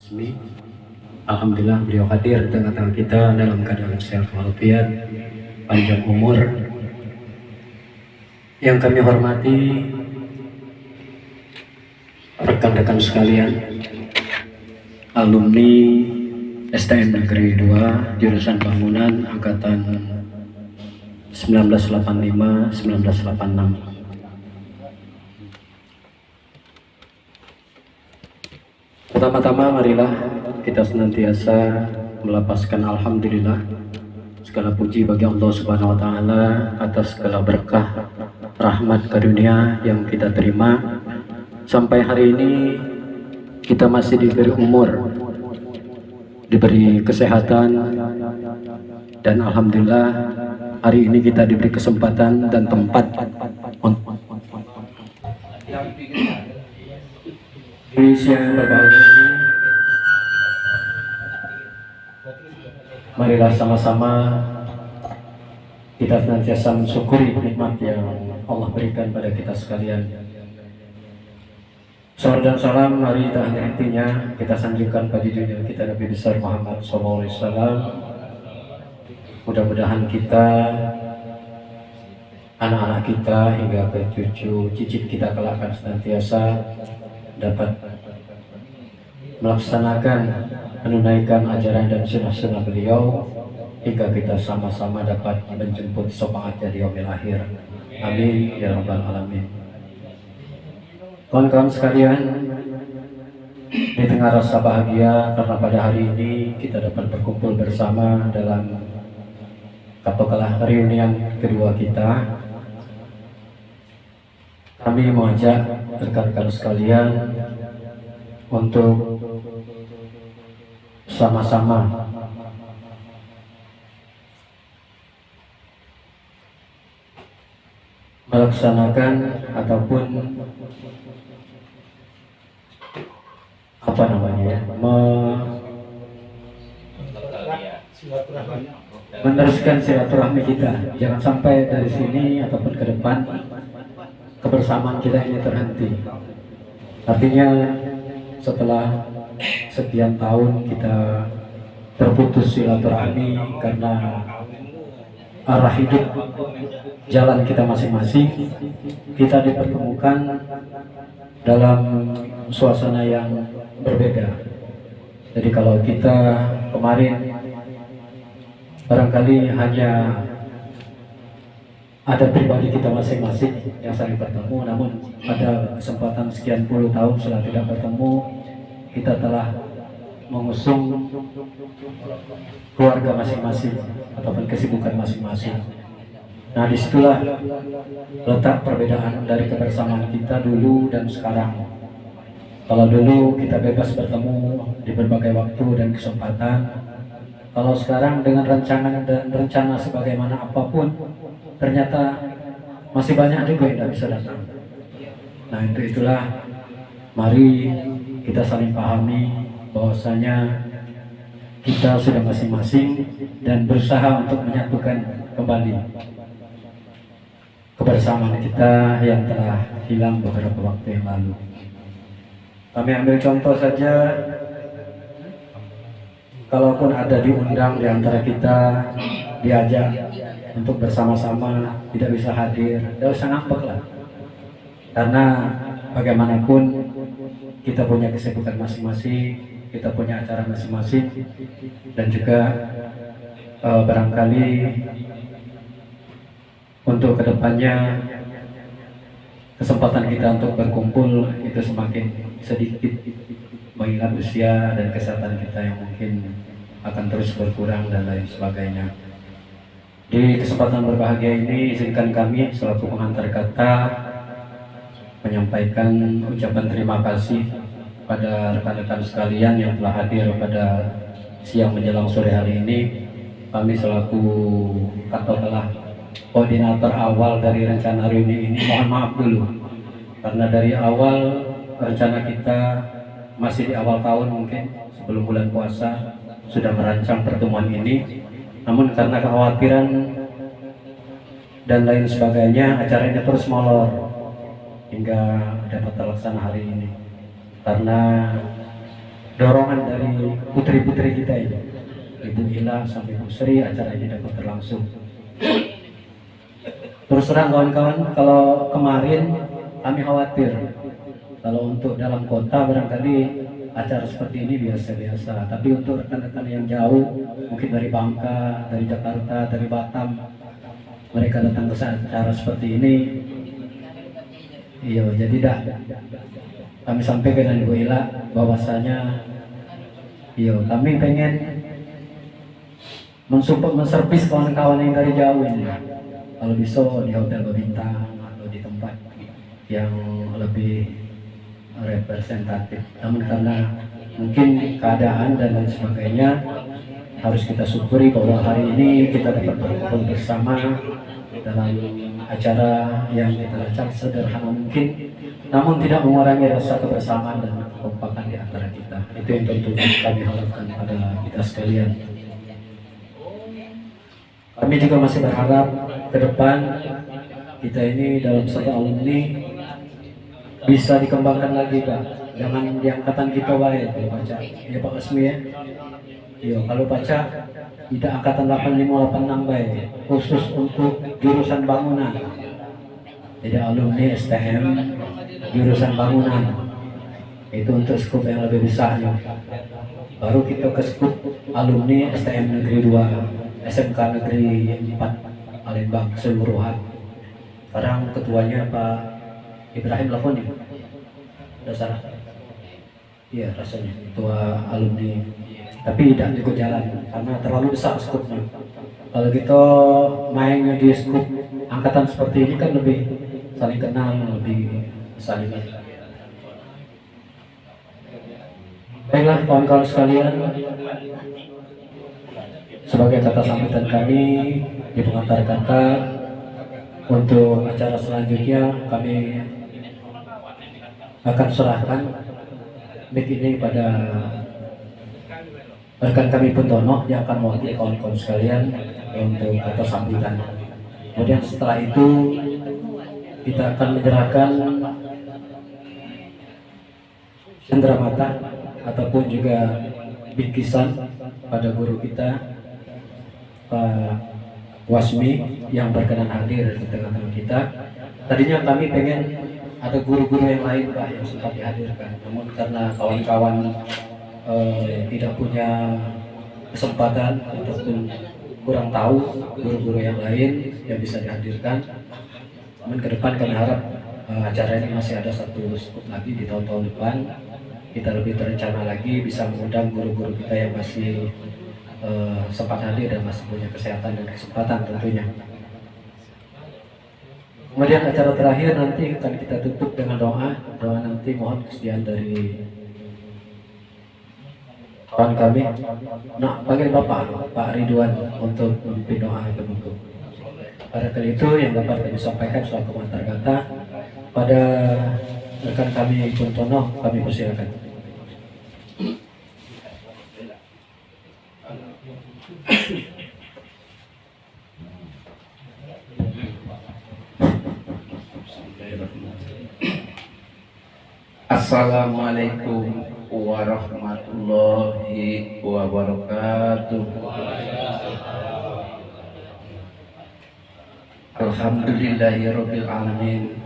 Bismi. Alhamdulillah beliau hadir di tengah-tengah kita dalam keadaan sehat walafiat, panjang umur. Yang kami hormati rekan-rekan sekalian, alumni STM Negeri 2 jurusan bangunan angkatan 1985-1986. Pertama-tama marilah kita senantiasa melapaskan alhamdulillah, segala puji bagi Allah Subhanahu wa taala atas segala berkah, rahmat karunia yang kita terima. Sampai hari ini kita masih diberi umur, diberi kesehatan, dan alhamdulillah hari ini kita diberi kesempatan dan tempat di siang berbahagia ini. Marilah sama-sama kita senantiasa mensyukuri nikmat yang Allah berikan pada kita sekalian. Salawat dan salam mari tak henti hentinya kita sanjungkan pada junjungan kita Nabi besar Muhammad SAW. Mudah-mudahan kita, anak-anak kita hingga ke cucu cicit kita kelak akan senantiasa dapat melaksanakan, menunaikan ajaran dan sunnah-sunnah beliau hingga kita sama-sama dapat menjemput syafaatnya di yaumil akhir. Amin ya rabbal alamin. Kawan-kawan sekalian, di tengah rasa bahagia karena pada hari ini kita dapat berkumpul bersama dalam katakanlah reunian kedua kita, kami mengajak rekan-rekan sekalian untuk sama-sama melaksanakan ataupun apa namanya ya, meneruskan silaturahmi kita. Jangan sampai dari sini ataupun ke depan kebersamaan kita ini terhenti. Artinya setelah sekian tahun kita terputus silaturahmi karena arah hidup jalan kita masing-masing, kita dipertemukan dalam suasana yang berbeda. Jadi kalau kita kemarin barangkali hanya ada pribadi kita masing-masing yang saling bertemu, namun pada kesempatan sekian puluh tahun setelah tidak bertemu, kita telah mengusung keluarga masing-masing ataupun kesibukan masing-masing. Nah, disitulah letak perbedaan dari kebersamaan kita dulu dan sekarang. Kalau dulu kita bebas bertemu di berbagai waktu dan kesempatan, kalau sekarang dengan rancangan dan rencana sebagaimana apapun, ternyata masih banyak juga yang tidak bisa datang. Nah, itulah mari kita saling pahami bahwasanya kita sudah masing-masing dan berusaha untuk menyatukan kembali kebersamaan kita yang telah hilang beberapa waktu yang lalu. Kami ambil contoh saja, kalaupun ada diundang di antara kita, diajak untuk bersama-sama, tidak bisa hadir, tidak usah ngambek lah. Karena bagaimanapun kita punya kesibukan masing-masing, kita punya acara masing-masing, dan juga barangkali untuk kedepannya kesempatan kita untuk berkumpul itu semakin sedikit mengingat usia dan kesehatan kita yang mungkin akan terus berkurang dan lain sebagainya. Di kesempatan berbahagia ini izinkan kami selaku pengantar kata menyampaikan ucapan terima kasih pada rekan-rekan sekalian yang telah hadir pada siang menjelang sore hari ini. Kami selaku katakanlah koordinator awal dari rencana reuni ini mohon maaf dulu, karena dari awal rencana kita masih di awal tahun, mungkin sebelum bulan puasa sudah merancang pertemuan ini, namun karena kekhawatiran dan lain sebagainya acaranya terus molor hingga dapat terlaksana hari ini. Karena dorongan dari putri-putri kita ini, Ibu Ila sampai Bu Sri, acara ini dapat berlangsung. Terus terang kawan-kawan, kalau kemarin kami khawatir kalau untuk dalam kota barangkali acara seperti ini biasa-biasa, tapi untuk rekan-rekan yang jauh, mungkin dari Bangka, dari Jakarta, dari Batam, mereka datang ke acara seperti ini. Iya, jadi dah kami sampaikan dengan Ibu Ila bahwasanya iya, kami pengen mensupport, menservis kawan-kawan yang dari jauh ini. Kalau bisa di hotel berbintang atau di tempat yang lebih representatif. Namun karena mungkin keadaan dan lain sebagainya, harus kita syukuri bahwa hari ini kita dapat berkumpul bersama dalam acara yang kita lakukan sederhana mungkin, namun tidak mengurangi rasa kebersamaan dan kekompakan di antara kita. Itu yang tentu kami harapkan pada kita sekalian. Kami juga masih berharap ke depan kita ini dalam satu alumni bisa dikembangkan lagi, Pak. Jangan di angkatan kita baik kalau baca. Ya Pak Asmi ya. Iya, kalau baca tidak angkatan 8586 baik, khusus untuk jurusan bangunan. Jadi alumni STM jurusan bangunan. Itu untuk skup yang lebih besarnya. Baru kita ke skup alumni STM Negeri 2. SMK Negeri 4 Palembang keseluruhan. Sekarang ketuanya Pak Ibrahim Lakoni. Ada salah? Iya rasanya ketua alumni. Tapi tidak ikut jalan karena terlalu besar skupnya. Kalau kita mainnya di skup angkatan seperti ini kan lebih saling kenal, lebih saling. Baiklah kawan-kawan sekalian, sebagai kata sambutan kami di pengantar kata untuk acara selanjutnya, kami akan serahkan mic ini pada rekan kami Puntono yang akan mewakili kawan-kawan sekalian untuk kata sambutan. Kemudian setelah itu kita akan menyerahkan cenderamata ataupun juga bingkisan pada guru kita Pak Wasmi yang berkenan hadir di tengah-tengah kita. Tadinya kami pengen ada guru-guru yang lain Pak yang sempat dihadirkan, namun karena kawan-kawan tidak punya kesempatan ataupun kurang tahu guru-guru yang lain yang bisa dihadirkan. Namun ke depan kami harap acara ini masih ada satu skup lagi di tahun-tahun depan. Kita lebih terencana lagi bisa mengundang guru-guru kita yang masih sempat hadir dan masih punya kesehatan dan kesempatan tentunya. Kemudian acara terakhir nanti akan kita tutup dengan doa nanti mohon kesediaan dari kawan kami. Nah, panggil Pak Ridwan untuk memimpin doa penutup. Pada kali itu yang dapat kami sampaikan soal komentar kata pada rekan kami Puntono, kami persilakan. Assalamualaikum warahmatullahi wabarakatuh. Alhamdulillahirabbil alamin.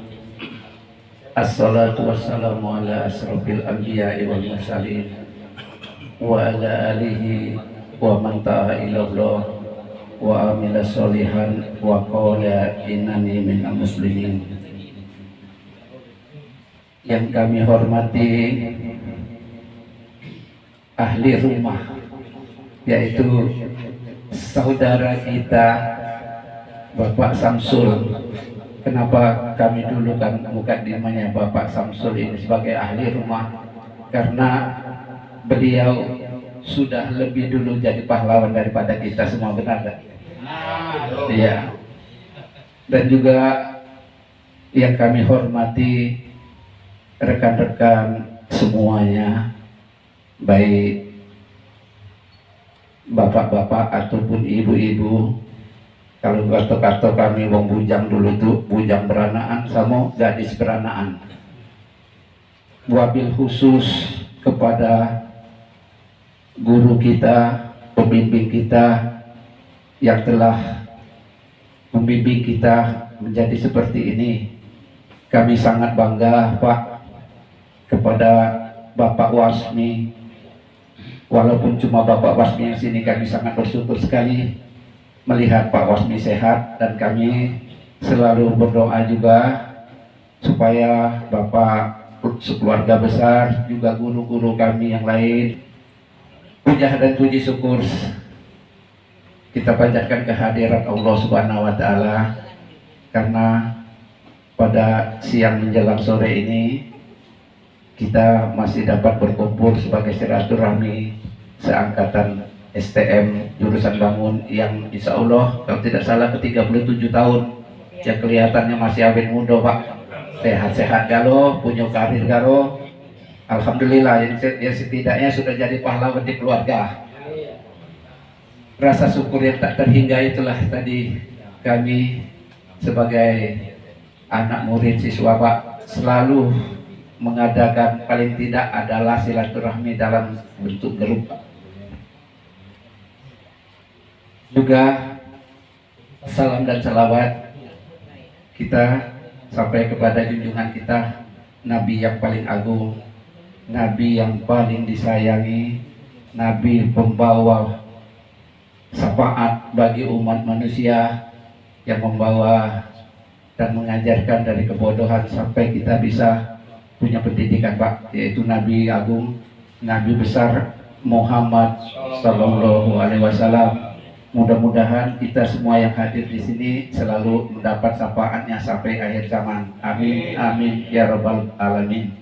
Assalatu wassalamu ala asrofil anbiya'i wal mursalin wa ala alihi wa man ta'a ilallah wa amila sholihan wa qala innani minal muslimin. Yang kami hormati ahli rumah, yaitu saudara kita Bapak Samsul. Kenapa kami dulu kan mukadimahnya Bapak Samsul ini sebagai ahli rumah? Karena beliau sudah lebih dulu jadi pahlawan daripada kita semua, benar kan? Iya. Dan juga yang kami hormati rekan-rekan semuanya, baik bapak-bapak ataupun ibu-ibu. Kalau kata-kata kami wong bujang dulu tuh, bujang beranaan sama gadis beranaan. Wabil khusus kepada guru kita, pembimbing kita yang telah membimbing kita menjadi seperti ini. Kami sangat bangga Pak kepada Bapak Wasmi. Walaupun cuma Bapak Wasmi yang sini, kami sangat bersyukur sekali melihat Pak Wasmi sehat, dan kami selalu berdoa juga supaya Bapak sekeluarga besar juga guru-guru kami yang lain, puja dan puji syukur kita panjatkan kehadiran Allah Subhanahu wa taala, karena pada siang menjelang sore ini kita masih dapat berkumpul sebagai silaturahmi seangkatan STM jurusan bangun yang insya Allah kalau tidak salah ke 37 tahun, yang kelihatannya masih awet muda Pak, sehat-sehat galo, punya karir galo, alhamdulillah yang setidaknya sudah jadi pahlawan di keluarga. Rasa syukur yang tak terhingga itulah tadi kami sebagai anak murid siswa Pak selalu mengadakan, paling tidak adalah silaturahmi dalam bentuk grup. Juga salam dan salawat kita sampai kepada junjungan kita, Nabi yang paling agung, Nabi yang paling disayangi, Nabi pembawa syafaat bagi umat manusia, yang membawa dan mengajarkan dari kebodohan sampai kita bisa punya pendidikan Pak, yaitu Nabi agung, Nabi besar Muhammad Sallallahu Alaihi Wasallam. Mudah-mudahan kita semua yang hadir di sini selalu mendapat syafaatnya sampai akhir zaman. Amin, amin, ya rabbal alamin.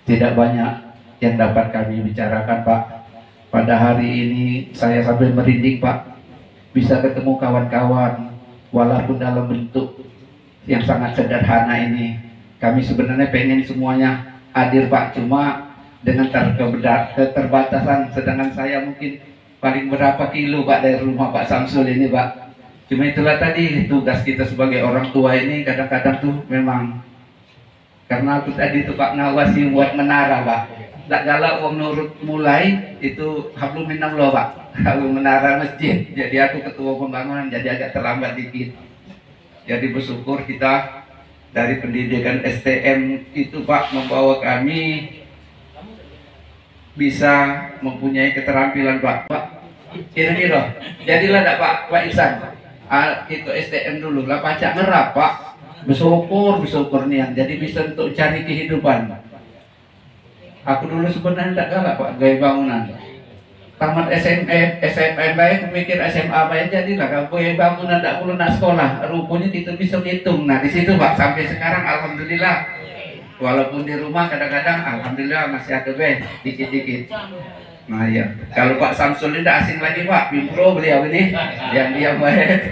Tidak banyak yang dapat kami bicarakan Pak. Pada hari ini saya sampai merinding Pak, bisa ketemu kawan-kawan walaupun dalam bentuk yang sangat sederhana ini. Kami sebenarnya pengen semuanya hadir Pak, cuma dengan keterbatasan, sedangkan saya mungkin paling berapa kilo Pak dari rumah Pak Samsul ini Pak. Cuma itulah tadi tugas kita sebagai orang tua ini, kadang-kadang tuh memang karena aku tadi tuh Pak ngawasi buat menara Pak. Tak galak uang nurut mulai itu hablum minallah Pak, hablum menara masjid. Jadi aku ketua pembangunan, jadi agak terlambat dikit. Jadi bersyukur kita dari pendidikan STM itu Pak membawa kami bisa mempunyai keterampilan Pak. Kira-kira jadilah tak Pak Ihsan, itu STM dulu lah pacak ngerap Pak, bersyukur nian, jadi bisa untuk cari kehidupan. Aku dulu sebenarnya tak galak Pak gaya bangunan, tamat SMA baik, pikir SMA baik, jadilah kalau gaya bangunan tak perlu nak sekolah, rupanya itu bisa hitung. Nah di situ Pak sampai sekarang alhamdulillah, walaupun di rumah kadang-kadang alhamdulillah masih ada dikit-dikit. Nah ya, kalau Pak Samsul ini tidak asing lagi Pak, Pimpro beliau ini yang dia baik,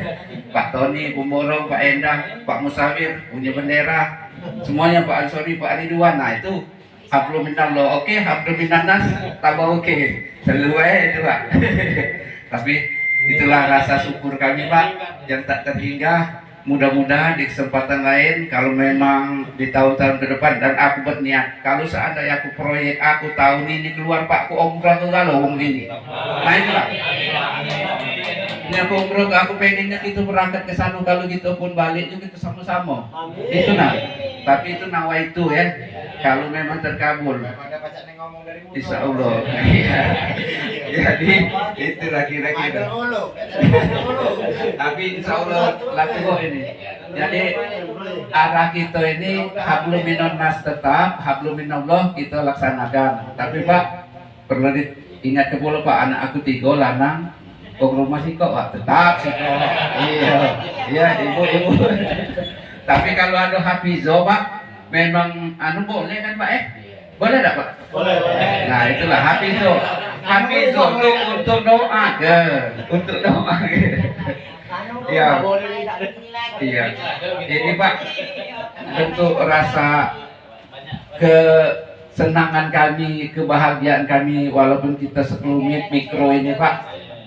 Pak Tony, Pemborong, Pak Endang, Pak Musawir, punya bendera, semuanya Pak Ansori, Pak Ridwan. Nah itu hablum minallah, oke, hablum minannas, tambah oke, selalu itu Pak. Tapi itulah rasa syukur kami Pak yang tak terhingga. Mudah-mudahan di kesempatan lain, kalau memang di tahun-tahun ke depan, dan aku berniat kalau seandainya aku proyek aku tahun ini keluar Pak, aku umrah ke kalau ini. Nah itulah. Ini aku umrah, aku pengennya kita berangkat ke sana, kalau gitu pun balik juga kita sama-sama. Itu nah. Tapi itu nawa itu ya. Kalau memang terkabul, insya Allah. Jadi itulah kira-kira. Tapi insya Allah laku ini. Jadi arah kita ini hablum minannas tetap, hablum minallah kita laksanakan. Tapi Pak perlu diingat ke bola Pak, anak aku 3 lanang, kok rumah sih kok Pak tetap sih kok. Iya ibu. Tapi kalau ada hafizo Pak, memang anu boleh kan Pak boleh tak Pak? Boleh. Nah itulah hafizo untuk doa ke, untuk doa ke. Iya. Ini Pak bentuk rasa kesenangan kami, kebahagiaan kami, walaupun kita sekelumit mikro ini Pak,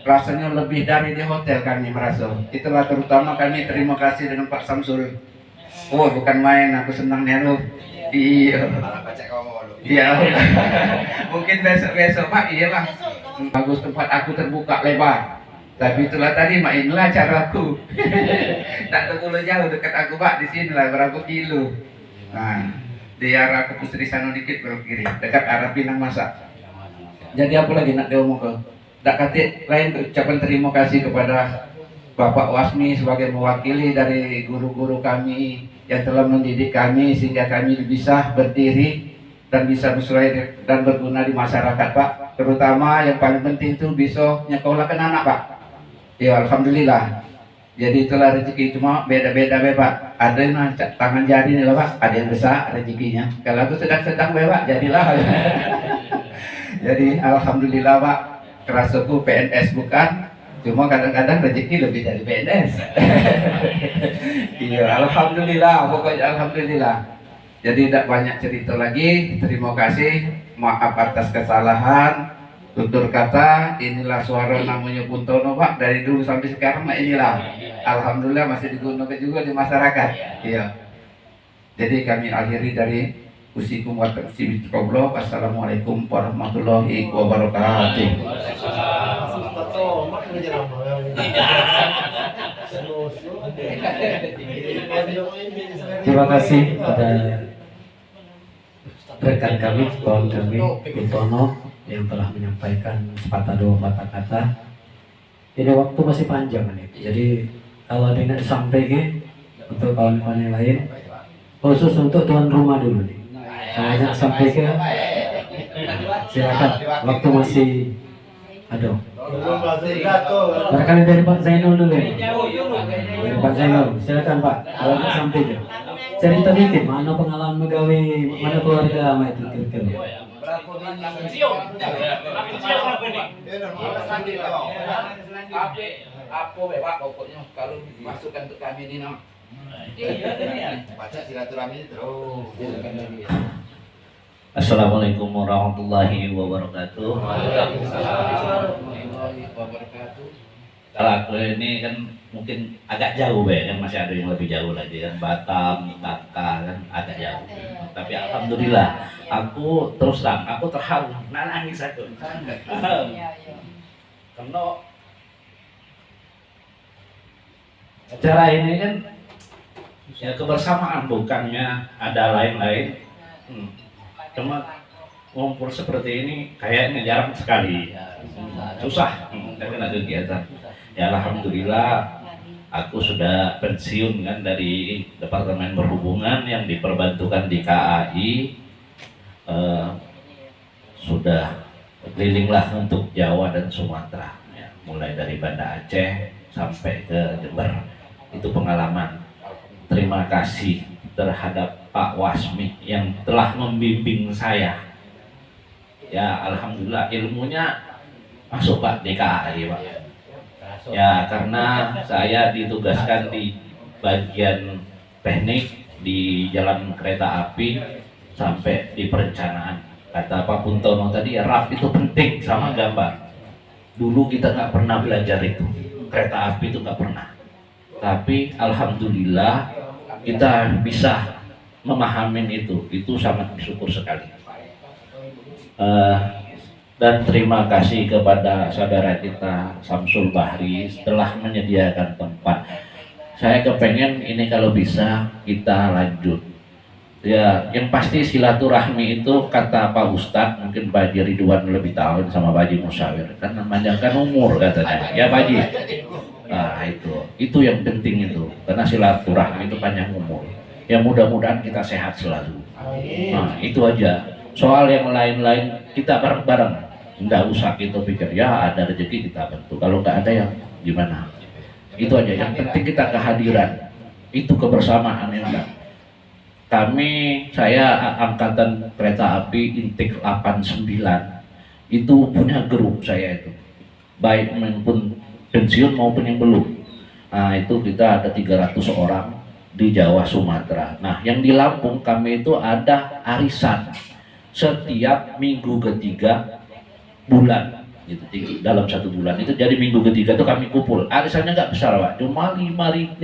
rasanya lebih dari di hotel kami merasa. Itulah terutama kami terima kasih dengan Pak Samsul. Oh bukan main, aku senangnya lu. Iya. Iya. Mungkin besok Pak, iya Pak. Bagus, tempat aku terbuka lebar. Tapi itulah tadi, mak inilah caraku. Tak terlalu jauh dekat aku Pak, di sini lah berapa kilo. Nah, di arah ke Pusri sana dikit belok kiri, dekat arah Pinang Masak. Jadi apa lagi nak diomong ke? Tak kata lain ucapan terima kasih kepada Bapak Wasmi sebagai mewakili dari guru-guru kami yang telah mendidik kami sehingga kami bisa berdiri dan bisa bersesuai dan berguna di masyarakat Pak. Terutama yang paling penting itu bisa nyekolahkan anak Pak. Ya Alhamdulillah. Jadi itulah rezeki, cuma beda-beda Pak. Ada yang tangan jari nih lah Pak, ada yang besar rezekinya. Kalau aku sedang-sedang Pak, jadilah. Jadi Alhamdulillah Pak, kerasaku PNS bukan, cuma kadang-kadang rezeki lebih dari PNS. Iya, Alhamdulillah, pokoknya Alhamdulillah. Jadi tidak banyak cerita lagi. Terima kasih, maaf atas kesalahan. Tutur kata, inilah suara namanya Puntono Pak, dari dulu sampai sekarang. Nah inilah, Alhamdulillah masih digunakan juga di masyarakat. Iya. Jadi kami akhiri dari usikum wa taqsimikum. Assalamualaikum warahmatullahi wabarakatuh. Terima kasih pada rekan kami, kawan kami, Puntono yang telah menyampaikan sepatah dua patah kata. Ini waktu masih panjang nih, jadi kalau ada yang disampaikan untuk kawan-kawan yang lain, khusus untuk tuan rumah dulu nih. Kalau ada sampaikan, silakan. Waktu masih ada. Barangkali dari Pak Zainul dulu ya. Dari Pak Zainul, silakan Pak. Kalau mau sampaikan, cerita dikit, mana pengalaman megawe, mana keluarga, sama itu kira-kira. Apa Pak pokoknya kalau masukkan untuk kami ini no. Baca silaturahmi terus. Assalamualaikum warahmatullahi wabarakatuh. Kalau aku ini kan mungkin agak jauh kan, masih ada yang lebih jauh lagi kan, Batam, Taka kan agak jauh. Tapi alhamdulillah, aku terus terang, aku terharu, nangis aku. Karena acara ini kan ya kebersamaan, bukannya ada lain-lain. Cuma ngumpul seperti ini kayaknya jarang sekali, susah karena kegiatan. Ya alhamdulillah aku sudah pensiun kan dari Departemen Perhubungan yang diperbantukan di KAI, sudah kelilinglah untuk Jawa dan Sumatera ya, mulai dari Banda Aceh sampai ke Jember. Itu pengalaman. Terima kasih terhadap Pak Wasmi yang telah membimbing saya. Ya alhamdulillah ilmunya masuk Pak di KAI Pak. Ya karena saya ditugaskan di bagian teknik di jalan kereta api sampai di perencanaan. Kata Pak Puntono tadi, RAP itu penting sama gambar. Dulu kita nggak pernah belajar itu, kereta api itu nggak pernah. Tapi alhamdulillah kita bisa memahami itu sangat bersyukur sekali. Dan terima kasih kepada saudara kita Samsul Bahri telah menyediakan tempat. Saya kepengen ini kalau bisa kita lanjut. Ya, yang pasti silaturahmi itu kata Pak Ustadz, mungkin Pak Haji Ridwan lebih tahu sama Pak Haji Musawir, kan memanjangkan umur katanya. Ya Pak Haji. Nah itu yang penting itu, karena silaturahmi itu panjang umur. Ya mudah-mudahan kita sehat selalu. Nah itu aja. Soal yang lain-lain kita bareng-bareng. Nggak usah kita pikir ya ada rezeki kita bantu, kalau nggak ada yang gimana, itu aja yang penting kita kehadiran, itu kebersamaan yang enggak. Saya angkatan kereta api Intik 89 itu punya grup saya itu, baik maupun pensiun maupun yang belum. Nah itu kita ada 300 orang di Jawa Sumatera. Nah yang di Lampung kami itu ada arisan setiap minggu ketiga bulan gitu, dalam 1 bulan itu. Jadi minggu ketiga itu kami kumpul, arisannya nggak besar Pak, cuma 50.000,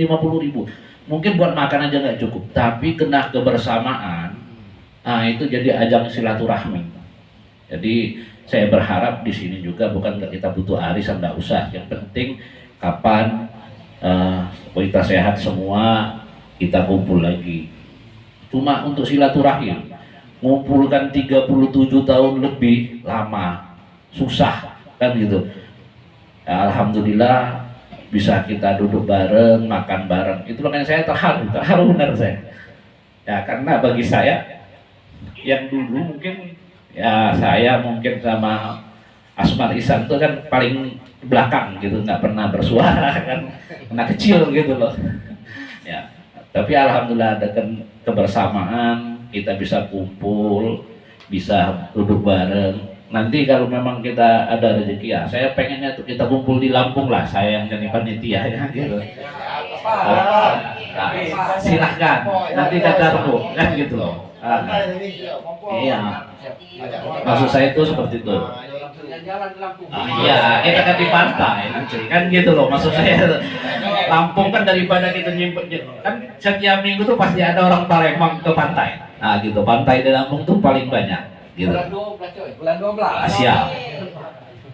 mungkin buat makan aja nggak cukup, tapi kena kebersamaan. Nah itu jadi ajang silaturahmi. Jadi saya berharap di sini juga bukan kita butuh arisan, nggak usah. Yang penting kapan kita sehat semua, kita kumpul lagi. Cuma untuk silaturahim, ngumpulkan 37 tahun lebih lama, susah kan gitu. Ya, alhamdulillah bisa kita duduk bareng, makan bareng. Itu makanya saya terharu benar saya. Ya karena bagi saya yang dulu mungkin ya saya mungkin sama Asmar Ihsan itu kan paling belakang gitu, nggak pernah bersuara kan, anak kecil gitu loh. Ya, tapi alhamdulillah ada kebersamaan, kita bisa kumpul, bisa duduk bareng. Nanti kalau memang kita ada rezeki ya, saya pengennya tuh kita kumpul di Lampung lah, saya yang jadi panitia ya gitu. Nah, silahkan, nanti ketemu kan gitu loh. Iya, maksud saya itu seperti itu. Iya, kita kan di pantai nanti kan gitu loh. Maksud saya Lampung kan daripada kita nyimpen kan setiap minggu tuh pasti ada orang Palembang ke pantai. Nah gitu, pantai di Lampung tuh paling banyak. Gitu. Bulan 12. Siap.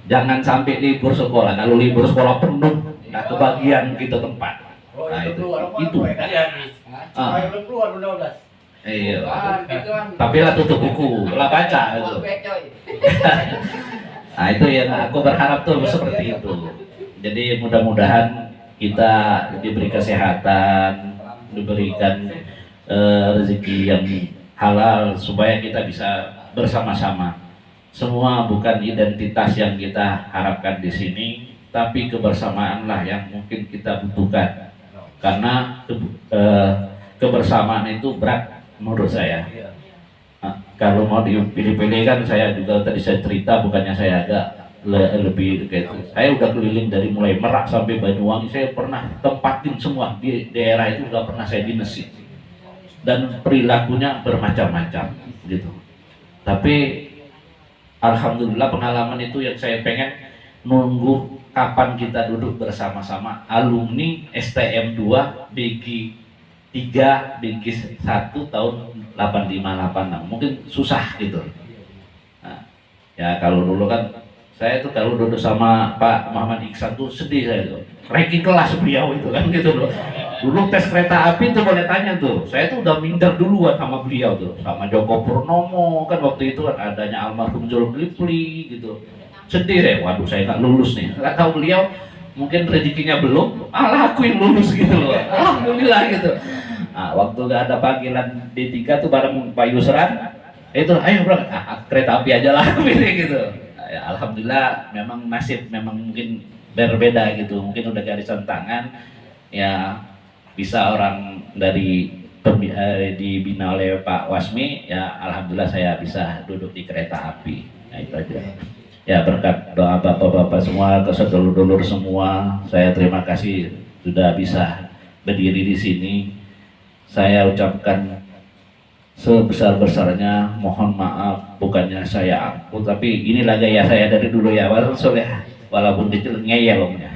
Jangan sampai libur sekolah. Kalau libur sekolah penuh, nggak kebagian kita tempat. Nah itu. Iya. Tapi lah tutup buku, lah baca itu. Nah itu yang aku berharap tuh seperti itu. Jadi mudah-mudahan kita diberi kesehatan, diberikan rezeki yang halal supaya kita bisa bersama-sama. Semua bukan identitas yang kita harapkan di sini, tapi kebersamaanlah yang mungkin kita butuhkan. Karena kebersamaan itu berat menurut saya. Nah, kalau mau dipilih-pilih kan saya juga tadi saya cerita, bukannya saya agak lebih kayak itu. Saya udah keliling dari mulai Merak sampai Banyuwangi, saya pernah tempatin semua di daerah itu, juga pernah saya dinesin. Dan perilakunya bermacam-macam gitu. Tapi alhamdulillah pengalaman itu yang saya pengen nunggu kapan kita duduk bersama-sama alumni STM 2 BG 3 BG 1 tahun 8586. Mungkin susah gitu. Nah, ya kalau dulu kan saya tuh kalau duduk sama Pak Muhammad Ihsan tuh sedih saya tuh. Ranking kelas beliau itu kan gitu loh. Dulu tes kereta api tuh boleh tanya tuh, saya tuh udah minder duluan sama beliau tuh, sama Joko Purnomo kan waktu itu kan adanya almarhum Zulkifli gitu. Sedih deh, waduh saya nggak lulus nih, nggak tahu beliau mungkin rezekinya belum, alah aku yang lulus gitu loh, alhamdulillah gitu. Nah, waktu gak ada panggilan D3 tuh bareng Pak Yusran, itu ayo bro, kereta api aja lah gitu. Nah, ya, alhamdulillah memang nasib memang mungkin berbeda gitu, mungkin udah garisan tangan ya. Bisa orang dari dibina oleh Pak Wasmi, ya alhamdulillah saya bisa duduk di kereta api. Nah itu aja. Ya berkat doa bapak-bapak semua, kesedulur-dulur semua, saya terima kasih sudah bisa berdiri di sini. Saya ucapkan sebesar-besarnya mohon maaf, bukannya saya angkuh, tapi inilah gaya saya dari dulu ya, walaupun kecil ngeyel omnya.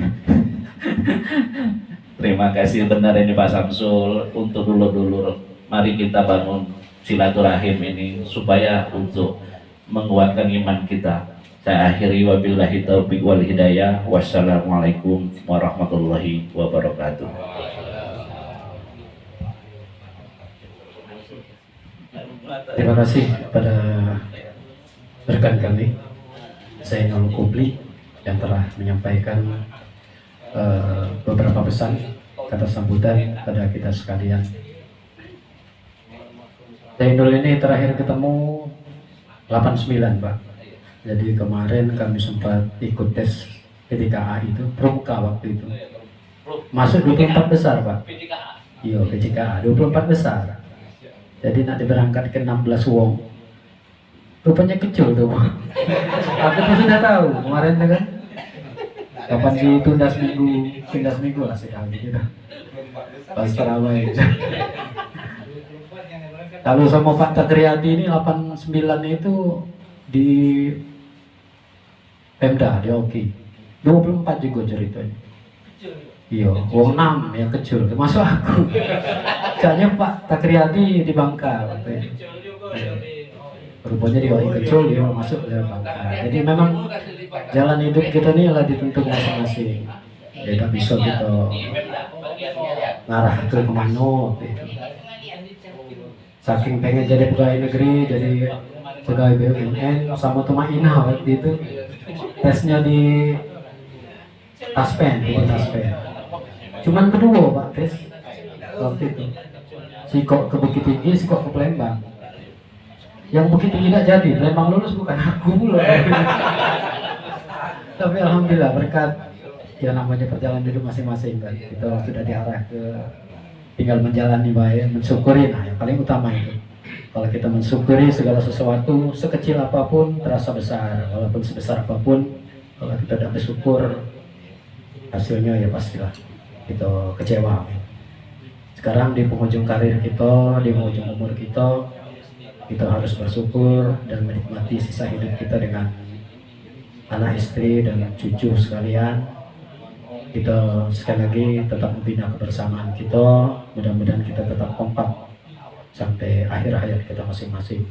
Terima kasih benar ini Pak Samsul. Untuk dulur-dulur, mari kita bangun silaturahim ini supaya untuk menguatkan iman kita. Saya akhiri wabillahi taufiq wal hidayah. Wassalamualaikum warahmatullahi wabarakatuh. Terima kasih kepada rekan kami Zainul Kubli yang telah menyampaikan beberapa pesan kata sambutan pada kita sekalian. Zainul ini terakhir ketemu 89 Pak. Jadi kemarin kami sempat ikut tes PTKA itu, pramuka waktu itu. Masuk 24 besar Pak. Iya PTKA 24 besar. Jadi nanti berangkat ke 16 wong. Rupanya kecil tuh Pak. Aku tuh sudah tahu kemarin tuh kan. Kapan ditunda seminggu lah sekali gitu. Pas terawih. Kalau sama Pak Takriyati ini 89 itu di Pemda di Oki 24 juga ceritanya. Iya, wong 6 yang kecil termasuk aku. Kayaknya Pak Takriyati di Bangka waktu itu. rupanya dia orang kecil dia masuk ke bangka. Jadi memang jalan hidup kita ini adalah ditentukan masing-masing. Ya tidak bisa kita ngarah ke kemana gitu. Saking pengen jadi pegawai negeri, jadi pegawai BUMN sama Tumainah waktu itu tesnya di Taspen, di Taspen. Cuman kedua Pak tes waktu itu. Si kok ke Bukit Tinggi, si kok ke Palembang. Yang Bukit Tinggi tidak jadi, Palembang lulus bukan aku loh. Tapi alhamdulillah berkat ya namanya perjalanan hidup masing-masing kan. Kita sudah diarah ke tinggal menjalani baik, mensyukuri. Nah yang paling utama itu. Kalau kita mensyukuri segala sesuatu sekecil apapun terasa besar, walaupun sebesar apapun kalau kita tidak bersyukur hasilnya ya pastilah kita kecewa. Sekarang di penghujung karir kita, di penghujung umur kita harus bersyukur dan menikmati sisa hidup kita dengan anak istri dan cucu sekalian. Kita sekali lagi tetap membina kebersamaan kita, mudah-mudahan kita tetap kompak sampai akhir hayat kita masing-masing.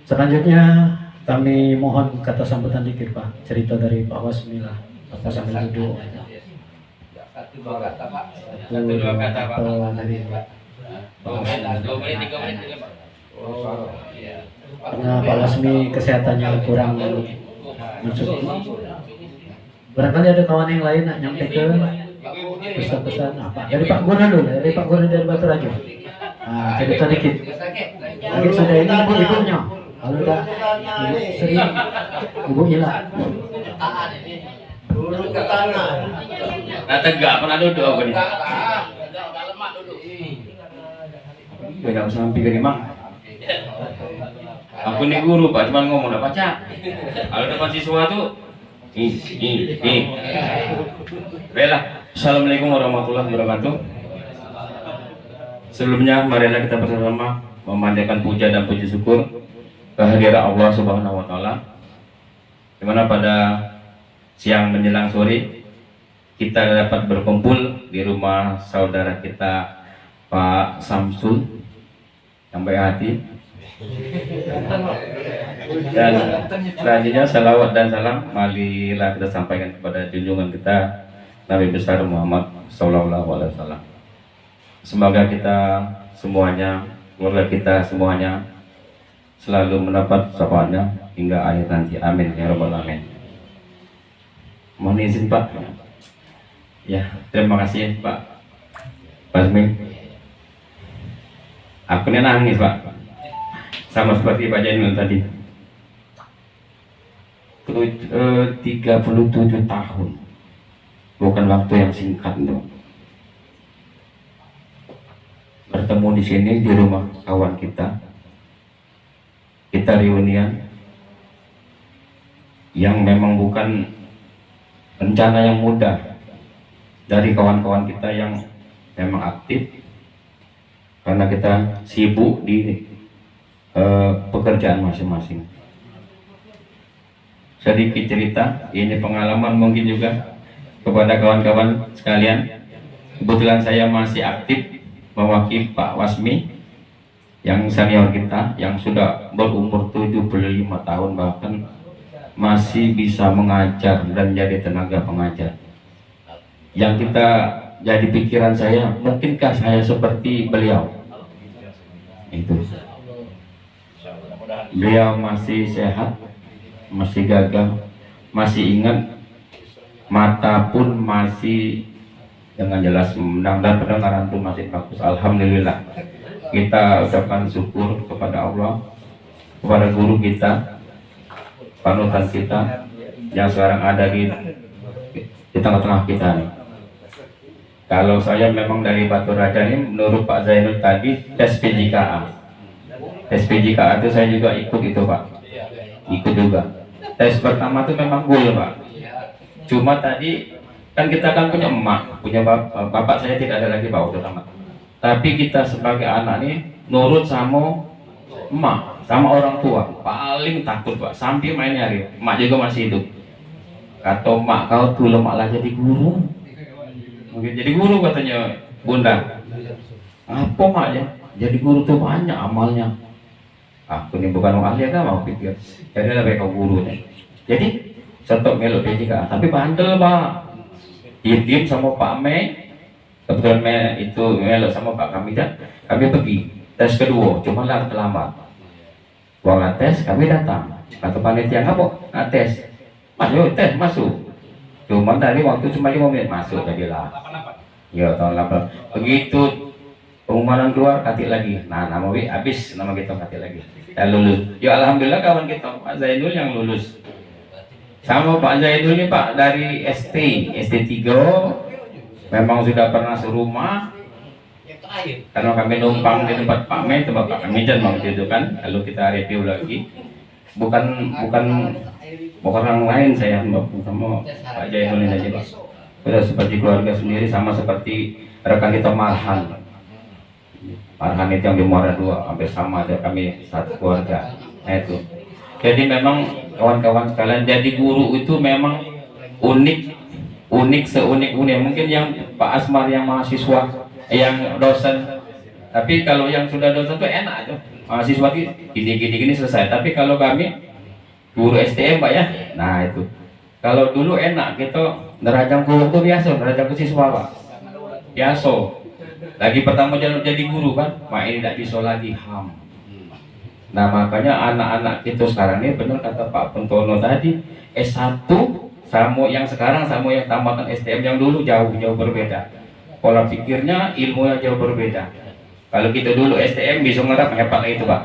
Selanjutnya kami mohon kata sambutan dikit Pak, cerita dari Pak Wasmi lah, apa sambil duduk. Satu dua kata Pak. Satu dua kata Pak. Dari Pak. 2 menit, 2 menit, 3 menit aja Pak. Oh iya. Karena Pak Wasmi kesehatannya kurang mencukupi. Barangkali ada kawan yang lain nak nyampaikan pesan-pesan apa? Dari Pak Guru dulu, dari Pak Guru dari Batu Raja. Nah, cerita dikit. Mungkin sudah ini ibu-ibunya. Kalau udah sering ibu hilang. Duduk ke tanah. Nah tegak pernah duduk aku nih. Enggak lemak duduk. Gak usah hampir ke mak. Aku nih guru Pak, cuman ngomong udah baca. Kalau depan siswa tuh Baiklah, assalamualaikum warahmatullahi wabarakatuh. Sebelumnya marilah kita bersama memanjatkan puja dan puji syukur kehadiran Allah Subhanahu wa taala. Di mana pada siang menjelang sore kita dapat berkumpul di rumah saudara kita Pak Samsul yang baik hati. Dan selanjutnya salawat dan salam marilah kita sampaikan kepada junjungan kita Nabi besar Muhammad Sallallahu Alaihi Wasallam. Semoga kita semuanya, keluarga kita semuanya selalu mendapat syafaatnya hingga akhir nanti. Amin ya rabbal alamin. Mohon izin Pak. Ya, terima kasih Pak Basmi. Aku ini nangis Pak. Sama seperti Pak Jainul tadi. 37 tahun. Bukan waktu yang singkat loh. Bertemu di sini di rumah kawan kita. Kita reunian yang memang bukan rencana yang mudah dari kawan-kawan kita yang memang aktif karena kita sibuk di pekerjaan masing-masing. Sedikit cerita, ini pengalaman mungkin juga kepada kawan-kawan sekalian. Kebetulan saya masih aktif mewakili Pak Wasmi yang senior kita yang sudah berumur 75 tahun bahkan masih bisa mengajar dan jadi tenaga pengajar. Yang kita jadi pikiran saya, mungkinkah saya seperti beliau? Itu. Beliau masih sehat, masih gagah, masih ingat, mata pun masih dengan jelas memandang dan pendengaran pun masih bagus. Alhamdulillah. Kita ucapkan syukur kepada Allah, kepada guru kita, panutan kita yang sekarang ada di tengah-tengah kita nih. Kalau saya memang dari Batu Raja ini, menurut Pak Zainul tadi tes PJKA. Tes PJKA itu saya juga ikut itu Pak. Ikut juga. Tes pertama itu memang goal Pak. Cuma tadi kan kita kan punya emak, punya bapak saya tidak ada lagi Pak waktu tamat. Tapi kita sebagai anak nih nurut sama emak, sama orang tua. Paling takut Pak, sampai main nyari. Emak juga masih hidup. Kata emak, kau tuh lemaklah jadi guru. Mungkin jadi guru katanya Bunda. Apa mak ya? Jadi guru tuh banyak amalnya. Aku ini bukan orang ahli agama, aku pikir. Jadi lebih kau guru nih. Jadi setok melok PJK, tapi bandel Pak. Diem sama Pak Me, kebetulan Me itu melok sama Pak Kamidan, kami pergi tes kedua, cuma lah terlambat. Uang tes, kami datang. Kata panitia ngapa? Tes, masuk tes masuk. Cuma tadi waktu cuma 5 menit masuk tadi lah. Ya tahun 8. Begitu pengumuman keluar, katik lagi. Nah nama habis nama kita katik lagi. Dan lulus. Ya alhamdulillah kawan kita Pak Zainul yang lulus. Sama Pak Zainul ini Pak dari ST3 memang sudah pernah serumah karena kami numpang di tempat Pak Me, tempat Pak Kamidan waktu itu kan. Lalu kita review lagi, bukan orang lain, saya sama Pak Zainul ini saja Pak. Sudah seperti keluarga sendiri, sama seperti rekan kita Marhan itu yang di Muara 2, hampir sama aja kami satu keluarga. Nah itu. Jadi memang kawan-kawan sekalian, jadi guru itu memang unik seunik-unik. Mungkin yang Pak Asmar yang mahasiswa, yang dosen. Tapi kalau yang sudah dosen itu enak tuh. Mahasiswa gini selesai. Tapi kalau kami guru STM Pak ya, nah itu. Kalau dulu enak gitu, nerajang guru itu biasa, nerajang siswa Pak. Biasa. Lagi pertama jadi guru kan, Pak ini tidak bisa lagi ham. Nah makanya anak-anak itu sekarang ini benar kata Pak Pentono tadi, S1 sama yang sekarang sama yang tamatan STM yang dulu jauh berbeda. Pola pikirnya, ilmunya jauh berbeda. Kalau kita dulu STM bisa ngerap hebat itu Pak.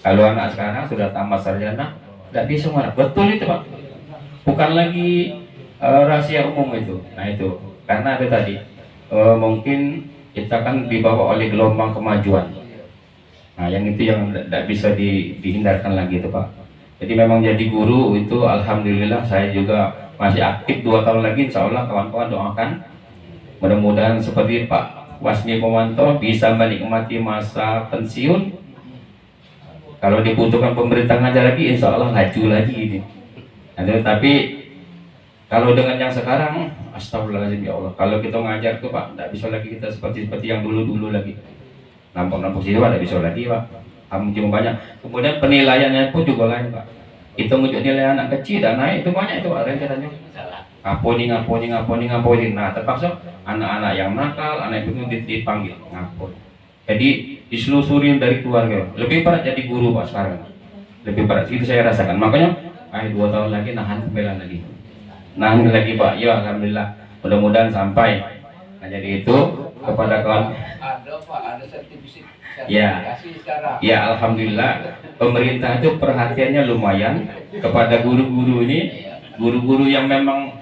Kalau anak sekarang sudah tamat sarjana tidak bisa ngerap. Betul itu Pak. Bukan lagi rahasia umum itu. Nah itu karena itu tadi mungkin kita kan dibawa oleh gelombang kemajuan. Nah yang itu yang tidak bisa dihindarkan lagi itu Pak. Jadi memang jadi guru itu alhamdulillah saya juga masih aktif 2 tahun lagi, insya Allah kawan-kawan doakan mudah-mudahan seperti Pak Wasmi Pomanto bisa menikmati masa pensiun. Kalau dibutuhkan pemerintah ngajar lagi insya Allah laju lagi ini. Nah, tapi kalau dengan yang sekarang, astagfirullahaladzim ya Allah, kalau kita ngajar tuh Pak, tidak bisa lagi kita seperti yang dulu lagi. Nampok siswa tidak bisa lagi Pak. Kamu cuma banyak. Kemudian penilaiannya pun juga lain Pak. Itu ngejuk nilai anak kecil dan naik itu banyak itu Pak rencananya. Ngaponi. Nah terpaksa anak-anak yang nakal, anak itu dipanggil ngapon. Jadi diselusurin dari keluarga. Lebih berat jadi guru Pak sekarang. Lebih berat itu saya rasakan. Makanya 2 tahun lagi nahan pembelaan lagi. Nah lagi Pak, ya alhamdulillah mudah-mudahan sampai. Nah jadi itu kepada kawan ada sertifikasi ya sekarang. Ya alhamdulillah pemerintah itu perhatiannya lumayan kepada guru-guru ini, guru-guru yang memang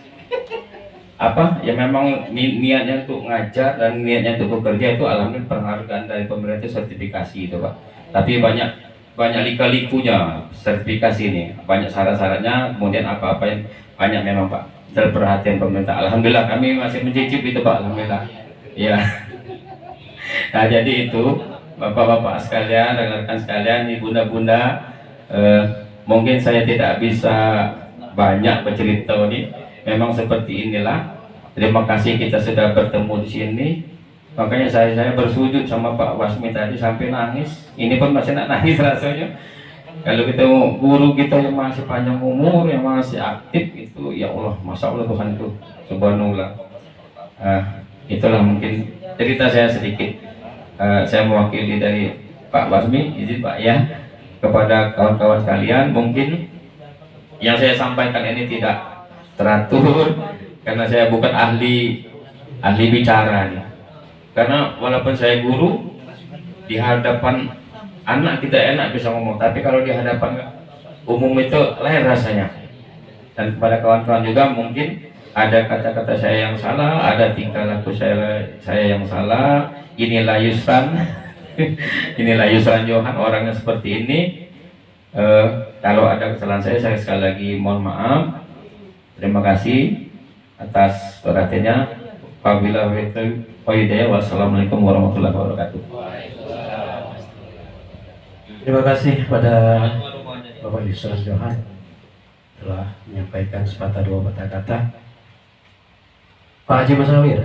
yang memang niatnya untuk ngajar dan niatnya untuk bekerja itu alhamdulillah penghargaan dari pemerintah sertifikasi itu Pak. Tapi banyak lika-likunya sertifikasi ini, banyak syarat-syaratnya, kemudian apa-apa yang banyak memang Pak terperhatian pemerintah. Alhamdulillah kami masih mencicip itu Pak, alhamdulillah ya. Nah jadi itu bapak-bapak sekalian, rekan-rekan sekalian, ibunda-bunda, mungkin saya tidak bisa banyak bercerita ini, memang seperti inilah. Terima kasih kita sudah bertemu di sini. Makanya saya bersujud sama Pak Wasmi tadi sampai nangis. Ini pun masih nak nangis rasanya. Kalau kita guru kita yang masih panjang umur, yang masih aktif itu, ya Allah, masya Allah Tuhan itu, subhanallah. Itulah mungkin cerita saya sedikit. Saya mewakili dari Pak Wasmi, izin Pak ya, kepada kawan-kawan sekalian. Mungkin yang saya sampaikan ini tidak teratur karena saya bukan ahli bicara nih. Karena walaupun saya guru, di hadapan anak kita enak bisa ngomong, tapi kalau di hadapan umum itu lain rasanya. Dan kepada kawan-kawan juga mungkin ada kata-kata saya yang salah, ada tingkah laku saya yang salah. Inilah Yusran inilah Yusran Johan orangnya seperti ini. Kalau ada kesalahan saya sekali lagi mohon maaf. Terima kasih atas perhatiannya. Wassalamualaikum warahmatullahi wabarakatuh. Terima kasih kepada Bapak Yusran Johan telah menyampaikan sepatah dua patah kata. Pak Haji Mas Nawir.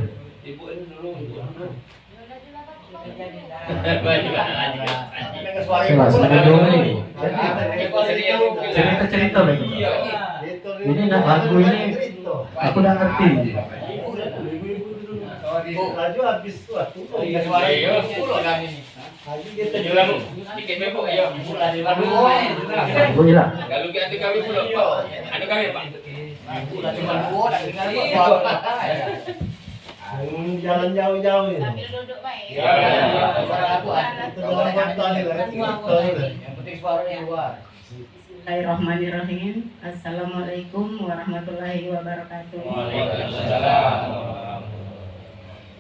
Selama dulu nih cerita lagi. Ini nak lagu ini aku udah ngerti. Laju habis waktu. Aku hilang. Kalau kita kami pula, anu kami Pak. Jalan jauh-jauh ini. Sambil duduk baik. Itu dalam kota ni lah. Yang penting suaranya keluar. Bismillahirrahmanirrahim. Assalamualaikum warahmatullahi wabarakatuh.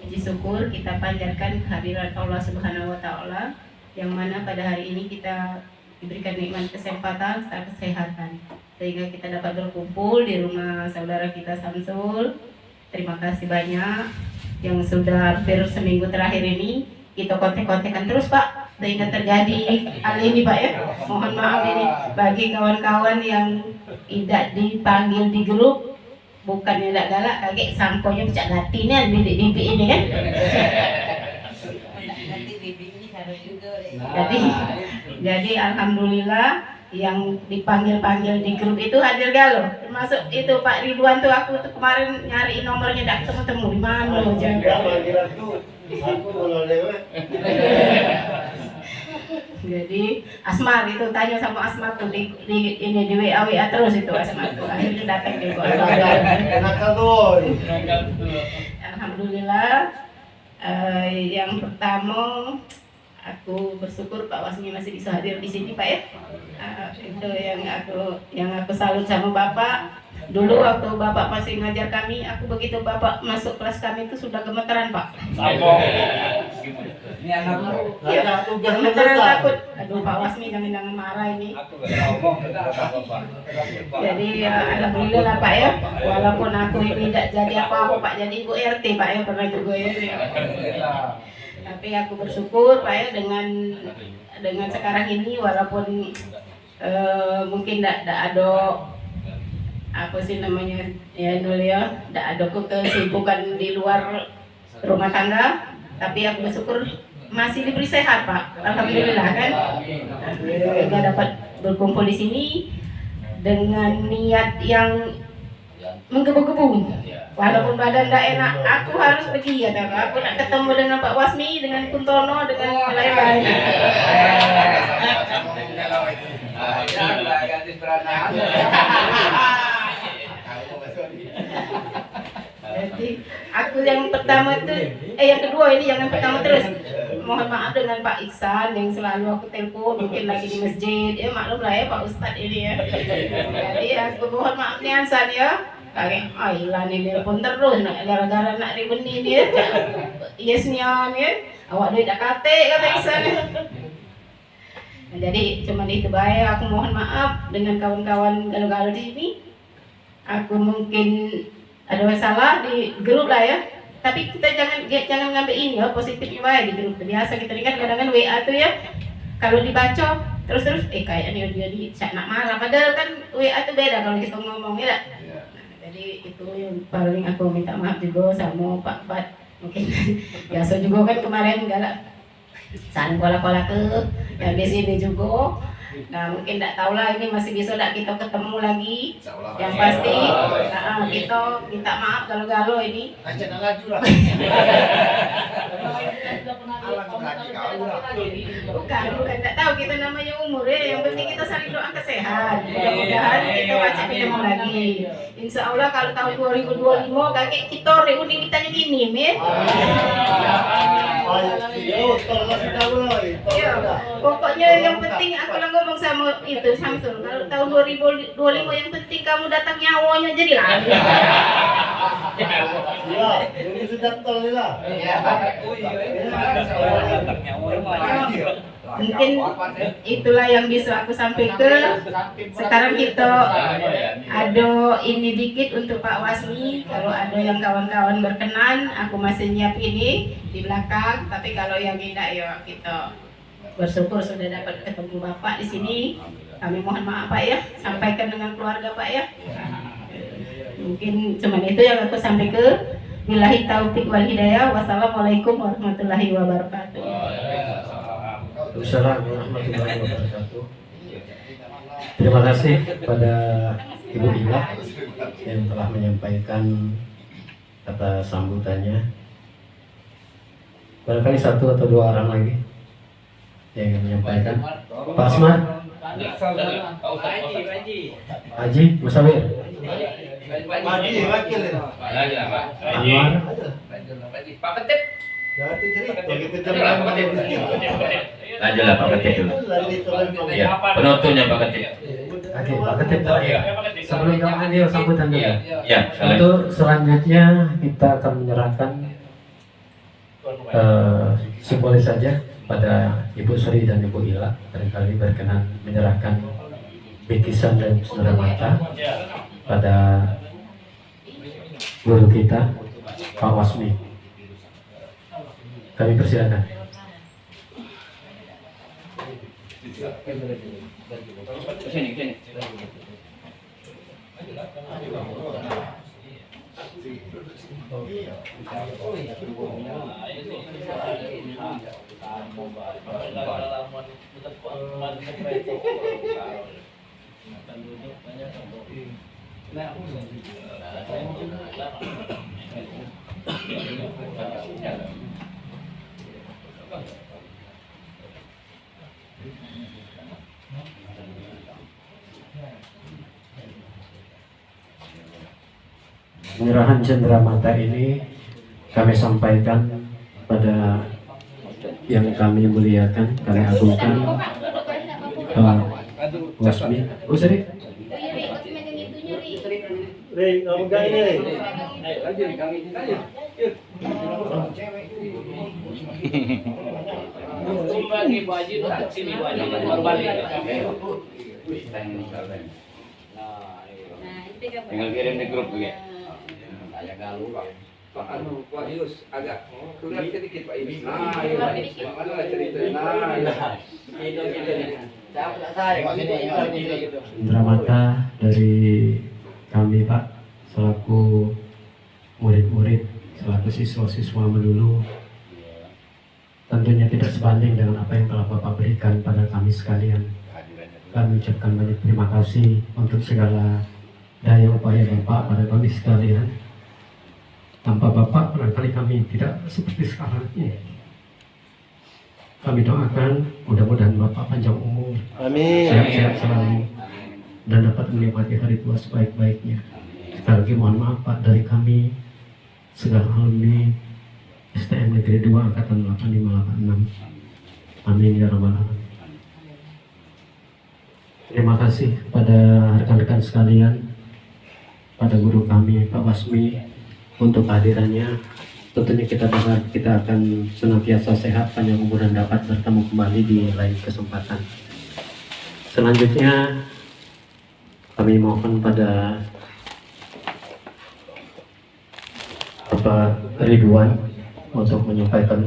Puji syukur kita panjatkan kehadiran Allah Subhanahu wa taala yang mana pada hari ini kita diberikan nikmat kesempatan serta kesehatan sehingga kita dapat berkumpul di rumah saudara kita Samsul. Terima kasih banyak yang sudah hampir seminggu terakhir ini kita kontek-kontekan terus Pak sehingga terjadi hal ini Pak ya. Mohon maaf ini bagi kawan-kawan yang tidak dipanggil di grup, bukannya tidak galak, kaget sangkonya pecah gati nih bibi ini kan. Jadi alhamdulillah yang dipanggil-panggil di grup itu hadir galo. Termasuk itu Pak Ridwan tuh aku tuh kemarin nyari nomornya tidak ketemu-temu di mana lo jaga. Aku kalau lewat. Jadi Asmar itu tanya sama Asmar tuh di WA terus itu Asmar tuh akhirnya datang juga. Nakal tuh. Alhamdulillah. Yang pertama aku bersyukur Pak Wasmi masih bisa hadir di sini Pak ya. Itu yang aku salut sama Bapak. Dulu waktu Bapak masih ngajar kami, aku begitu Bapak masuk kelas kami itu sudah gemeteran Pak. Ini anak Ya, tugas gemeteran besar. takut. Aduh Pak Wasmi jangan marah ini. Jadi ya, alhamdulillah Pak ya. Walaupun aku ini tidak jadi apa-apa Pak, jadi Ibu RT Pak ya pernah juga ya. Tapi aku bersyukur Pak ya dengan sekarang ini walaupun mungkin tidak ada apa sih namanya ya dulu ya, tidak ada kesibukan di luar rumah tangga, tapi aku bersyukur masih diberi sehat Pak, alhamdulillah kan. Kita dapat berkumpul di sini dengan niat yang menggebu-gebu. Walaupun badan tidak enak, aku harus pergi ya kan. Aku nak ketemu dengan Pak Wasmi, dengan Kuntono, dengan lain-lain. Jadi aku yang pertama itu, yang kedua ini jangan pertama terus. Mohon maaf dengan Pak Iksan yang selalu aku telepon, mungkin lagi di masjid. Ya maklum lah ya Pak Ustadz ini ya. Jadi aku mohon maaf nih Hansan ya. Kayak Ailan ini telepon terus gara-gara nak ribut ni dia. Yes nian ya. Awak duit dah kate kata Iksan. Nah, jadi cuma itu baik. Aku mohon maaf dengan kawan-kawan galau-galau di sini. Aku mungkin ada masalah di grup lah ya. Tapi kita jangan ngambil ini ya positifnya baik di grup. Biasa kita kan kadang-kadang WA tuh ya. Kalau dibaca terus kayaknya dia nak marah. Padahal kan WA tuh beda kalau kita ngomong ya. Jadi itu yang paling aku minta maaf juga sama Pak Bat. Mungkin biasa juga kan kemarin galak san kola-kola ke yang di sini juga. Nah mungkin tidak tahu lah ini masih bisa tidak kita ketemu lagi. Yang pasti kita minta maaf kalau ini. Aja nak laju lah. Bukan tidak tahu kita namanya umur ya. Yang penting kita saling doa kesehatan. Mudah-mudahan kita masih ketemu lagi. Insya Allah kalau tahun 2025 kakek kita reuni kita gini, Mir. Ya, pokoknya yang penting aku lah ngomong sama itu Samsul. Kalau tahun 2025 yang penting kamu datang nyawanya jadi lagi. Ya, ini sudah tol lah. Mungkin itulah yang bisa aku sampaikan. Sekarang kita ada ini dikit untuk Pak Wasmi. Kalau ada yang kawan-kawan berkenan, aku masih nyiap ini di belakang. Tapi kalau yang tidak ya kita bersyukur sudah dapat ketemu Bapak di sini. Kami mohon maaf Pak ya, sampaikan dengan keluarga Pak ya. Mungkin cuma itu yang aku sampaikan. Billahi taufiq wal hidayah. Wassalamualaikum warahmatullahi wabarakatuh. Assalamualaikum warahmatullahi wabarakatuh. Terima kasih kepada Ibu Ila yang telah menyampaikan kata sambutannya. Barangkali satu atau dua orang lagi yang ingin menyampaikan. Pak Asmar, Haji, Musawir, Mati wakil ini. Anwar, Pak Ketip. Berarti cerita gitu Lanjut lah Pak Ketip dulu. Ya, penutupnya Pak Ketip. Oke, Pak Ketip terakhir. Sebelum kamu adil sambutan dulu. Ya, salam. Untuk selanjutnya kita akan menyerahkan simbolis saja pada Ibu Sri dan Ibu Ila, barangkali berkenan menyerahkan bikisan dan saudara mata pada guru kita Pak Wasmi. Kami persilakan. Penyerahan cenderamata ini kami sampaikan pada yang kami muliakan, kami agungkan Wasmi. Oh, Sri. Rey, kamu gak ini, Rey? Tinggal kirim di grup ya. Saya galuh Pak Anu, Pak Yus agak keluar sedikit Pak Yus. Nah, mana ceritanya? Cenderamata dari kami Pak, selaku murid-murid, selaku siswa-siswa melulu, tentunya tidak sebanding dengan apa yang telah Bapak berikan pada kami sekalian. Kami ucapkan banyak terima kasih untuk segala daya upaya Bapak pada kami sekalian. Tanpa Bapak barangkali kami tidak seperti sekarang ini. Kami doakan mudah-mudahan Bapak panjang umur, Amin. sehat-sehat selalu, dan dapat menikmati hari tua sebaik-baiknya. Sekali lagi mohon maaf Pak dari kami segala alumni STM Negeri 2 Angkatan 8586. Amin ya rabbal alamin. Terima kasih pada rekan-rekan sekalian, pada guru kami Pak Wasmi untuk kehadirannya. Tentunya kita berharap kita akan senantiasa sehat, panjang umur, dan dapat bertemu kembali di lain kesempatan. Selanjutnya kami mohon pada Bapak Ridwan untuk menyampaikan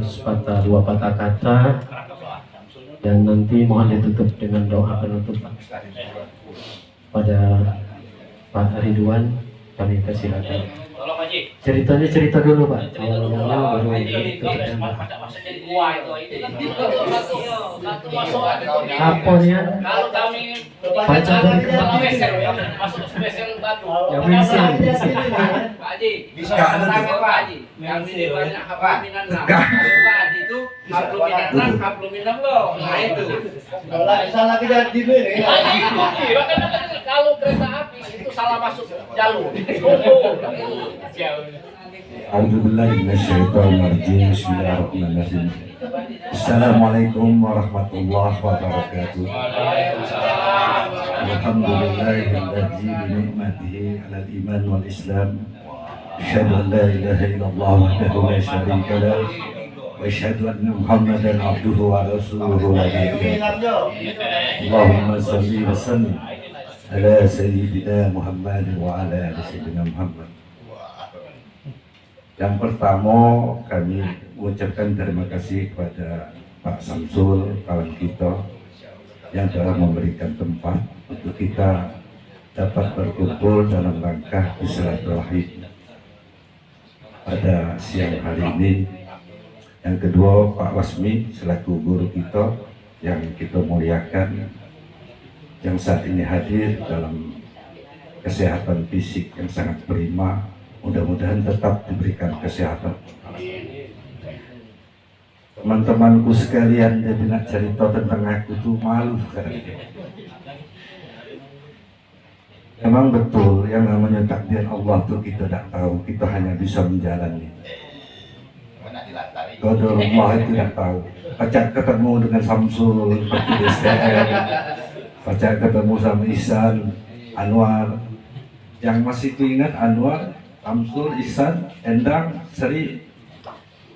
dua patah kata, dan nanti mohon ditutup dengan doa penutup. Pada Pak Ridwan kami persilakan. Tolong Haji. Ceritanya cerita dulu Pak. Baru Ini masa jadi gua itu satu masukan. apa nih? Kalau kami Baca dari kalau wesel ya masuk spesial batu. Ya bisa. Pak Haji, bisa pertama Pak Haji. Kami di banyak hablum Pak Haji itu hablum minallah. Nah itu. Kalau salah kita di sini. Kalau kereta api itu salah masuk jalur. A'udzubillahiminasyaitonirrajim. Bismillahirrahmanirrahim. Assalamualaikum warahmatullahi wabarakatuh. Alhamdulillahilladzi bi ni'matihi 'alal iman wal islam. Asyhadu an la ilaha illallah wahdahu la syarika lah wa asyhadu anna Muhammadan 'abduhu wa rasuluhu la ilaha Allahumma shalli wa sallim ala sayyidina Muhammad wa ala ali sayyidina Muhammad. Yang pertama, kami mengucapkan terima kasih kepada Pak Samsul, kawan kita yang telah memberikan tempat untuk kita dapat berkumpul dalam rangka silaturahim pada siang hari ini. Yang kedua, Pak Wasmi selaku guru kita yang kita muliakan, yang saat ini hadir dalam kesehatan fisik yang sangat prima, mudah-mudahan tetap diberikan kesehatan. Teman-temanku sekalian, jadi nak cerita tentang aku tuh malu kadang. Memang betul yang namanya takdir Allah tuh kita tidak tahu, kita hanya bisa menjalani. Qadarullah itu tidak tahu. Pacak ketemu dengan Samsul seperti di STM, pacak ketemu sama Ihsan, Anwar. Yang masih kuingat Anwar, Samsul, Ihsan, Endang, Seri.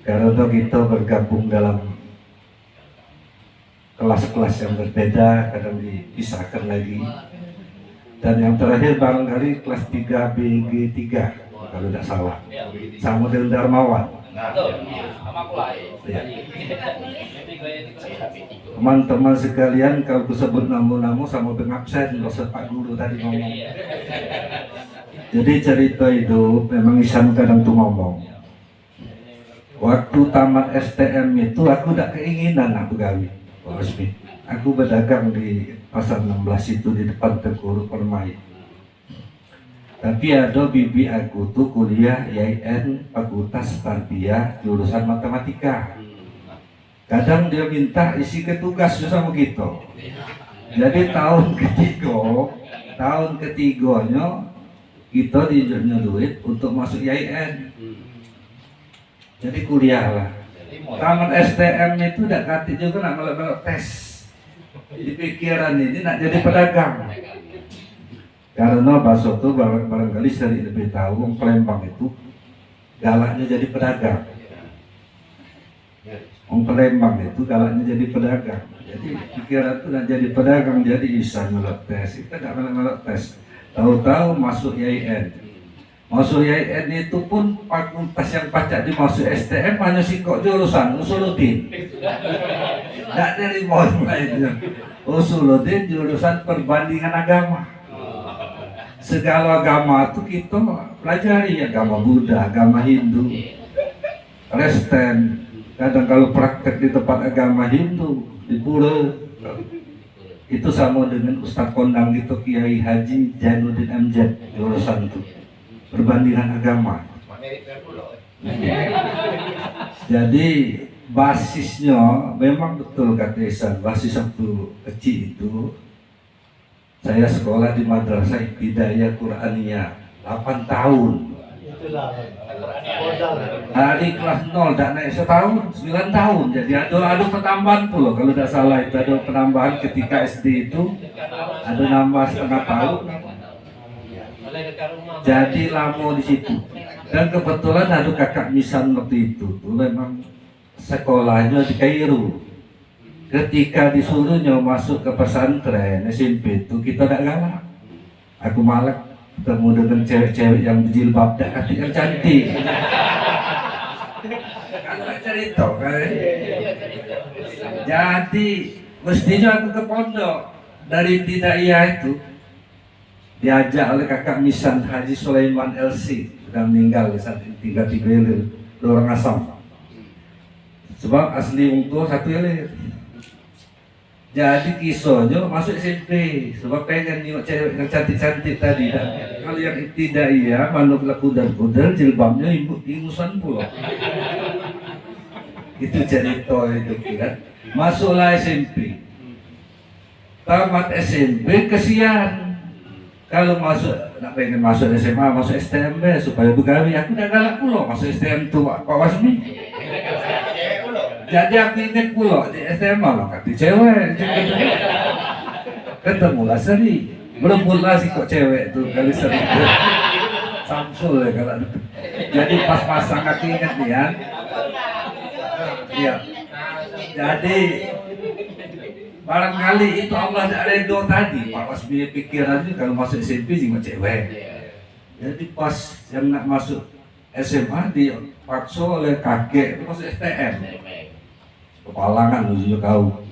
Karena kita bergabung dalam kelas-kelas yang berbeda, kadang dipisahkan lagi. Dan yang terakhir barangkali kelas 3 BG3 kalau tidak salah, sama dengan Darmawan. Ya. Teman-teman sekalian, kalau disebut nama-nama sama dengan absen, dosa Pak Guru tadi ngomong. Jadi cerita hidup memang Ihsan kadang tuh ngomong. Waktu tamat STM itu aku tidak keinginan aku gawe, Pak Resmi. Aku berdagang di pasar 16 itu di depan Tengku Permai. Tapi ada bibi aku tuh kuliah IAIN Fakultas Tarbiyah jurusan matematika. Kadang dia minta isi tugas sama kita. Jadi tahun ketiganya kita diinjeknya duit untuk masuk IAIN. Jadi kuliah lah. Tamat STM itu tidak kati juga nak melek tes. Di pikiran ini nak jadi pedagang. Karena bakso itu barangkali sering lebih tahu, orang Palembang itu galaknya jadi pedagang. Orang Palembang itu galaknya jadi pedagang. Jadi pikiran itu nak jadi pedagang, jadi bisa melek tes. Kita tidak melek tes. Tahu-tahu masuk IAIN. Masuk IAIN itu pun fakultas yang pacak dimasuk STM hanya sikok jurusan Usuluddin. Tidak dari mohon lainnya. Usuluddin jurusan perbandingan agama. Segala agama itu kita pelajari, agama Buddha, agama Hindu, Kristen. Kadang kalau praktek di tempat agama Hindu di Pura itu sama dengan Ustadz Kondang itu Kiai Haji Jainuddin MZ jurusan itu. Perbandingan agama. Jadi basisnya memang betul kata Ihsan, basis waktu kecil itu saya sekolah di Madrasah Ibtidaiyah Quraniyah 8 tahun. Dari kelas 0 tidak naik setahun, 9 tahun. Jadi ada pertambahan pula kalau tidak salah itu ada penambahan ketika SD itu ada nambah setengah tahun. Jadi lama di situ. Dan kebetulan ada kakak Misan waktu itu tuh memang sekolahnya di Kairo. Ketika disuruhnya masuk ke pesantren SMP itu kita tidak galak. Aku malah ketemu dengan cewek-cewek yang berjilbab dan yang cantik. Kalau cerita kan. Jadi mestinya aku ke pondok dari Ibtidaiyah itu. Diajak oleh kakak Misan Haji Sulaiman LC, sudah meninggal saat ini 3 ilir, orang Asam. Sebab asli untuk 1 ilir. Jadi kisahnya masuk SMP, sebab pengen nengok cewek yang cantik-cantik tadi. Dan kalau yang tidak iya, manuk kudar-kudar, jilbabnya ingusan pula. Itu cerita itu kan. Masuklah SMP. Tamat SMP kesian. Kalau nak pengen masuk SMA, masuk STM supaya begawi, aku udah galak pula masuk STM tuh Pak Wasmi. Jadi aku ingat pula di SMA lah kata cewek. Ketemulah Seri, belum pula sih kok cewek tuh kali Seri. Samsul ya kalau. Jadi pas pasang aku ingat nih ya. Iya. Jadi barangkali itu Allah tidak redo tadi Pak Wasmi pikirannya kalau masuk SMP cuma cewek. Jadi pas yang nak masuk SMA dipaksa oleh kakek masuk STM. Kepalangan menuju kau.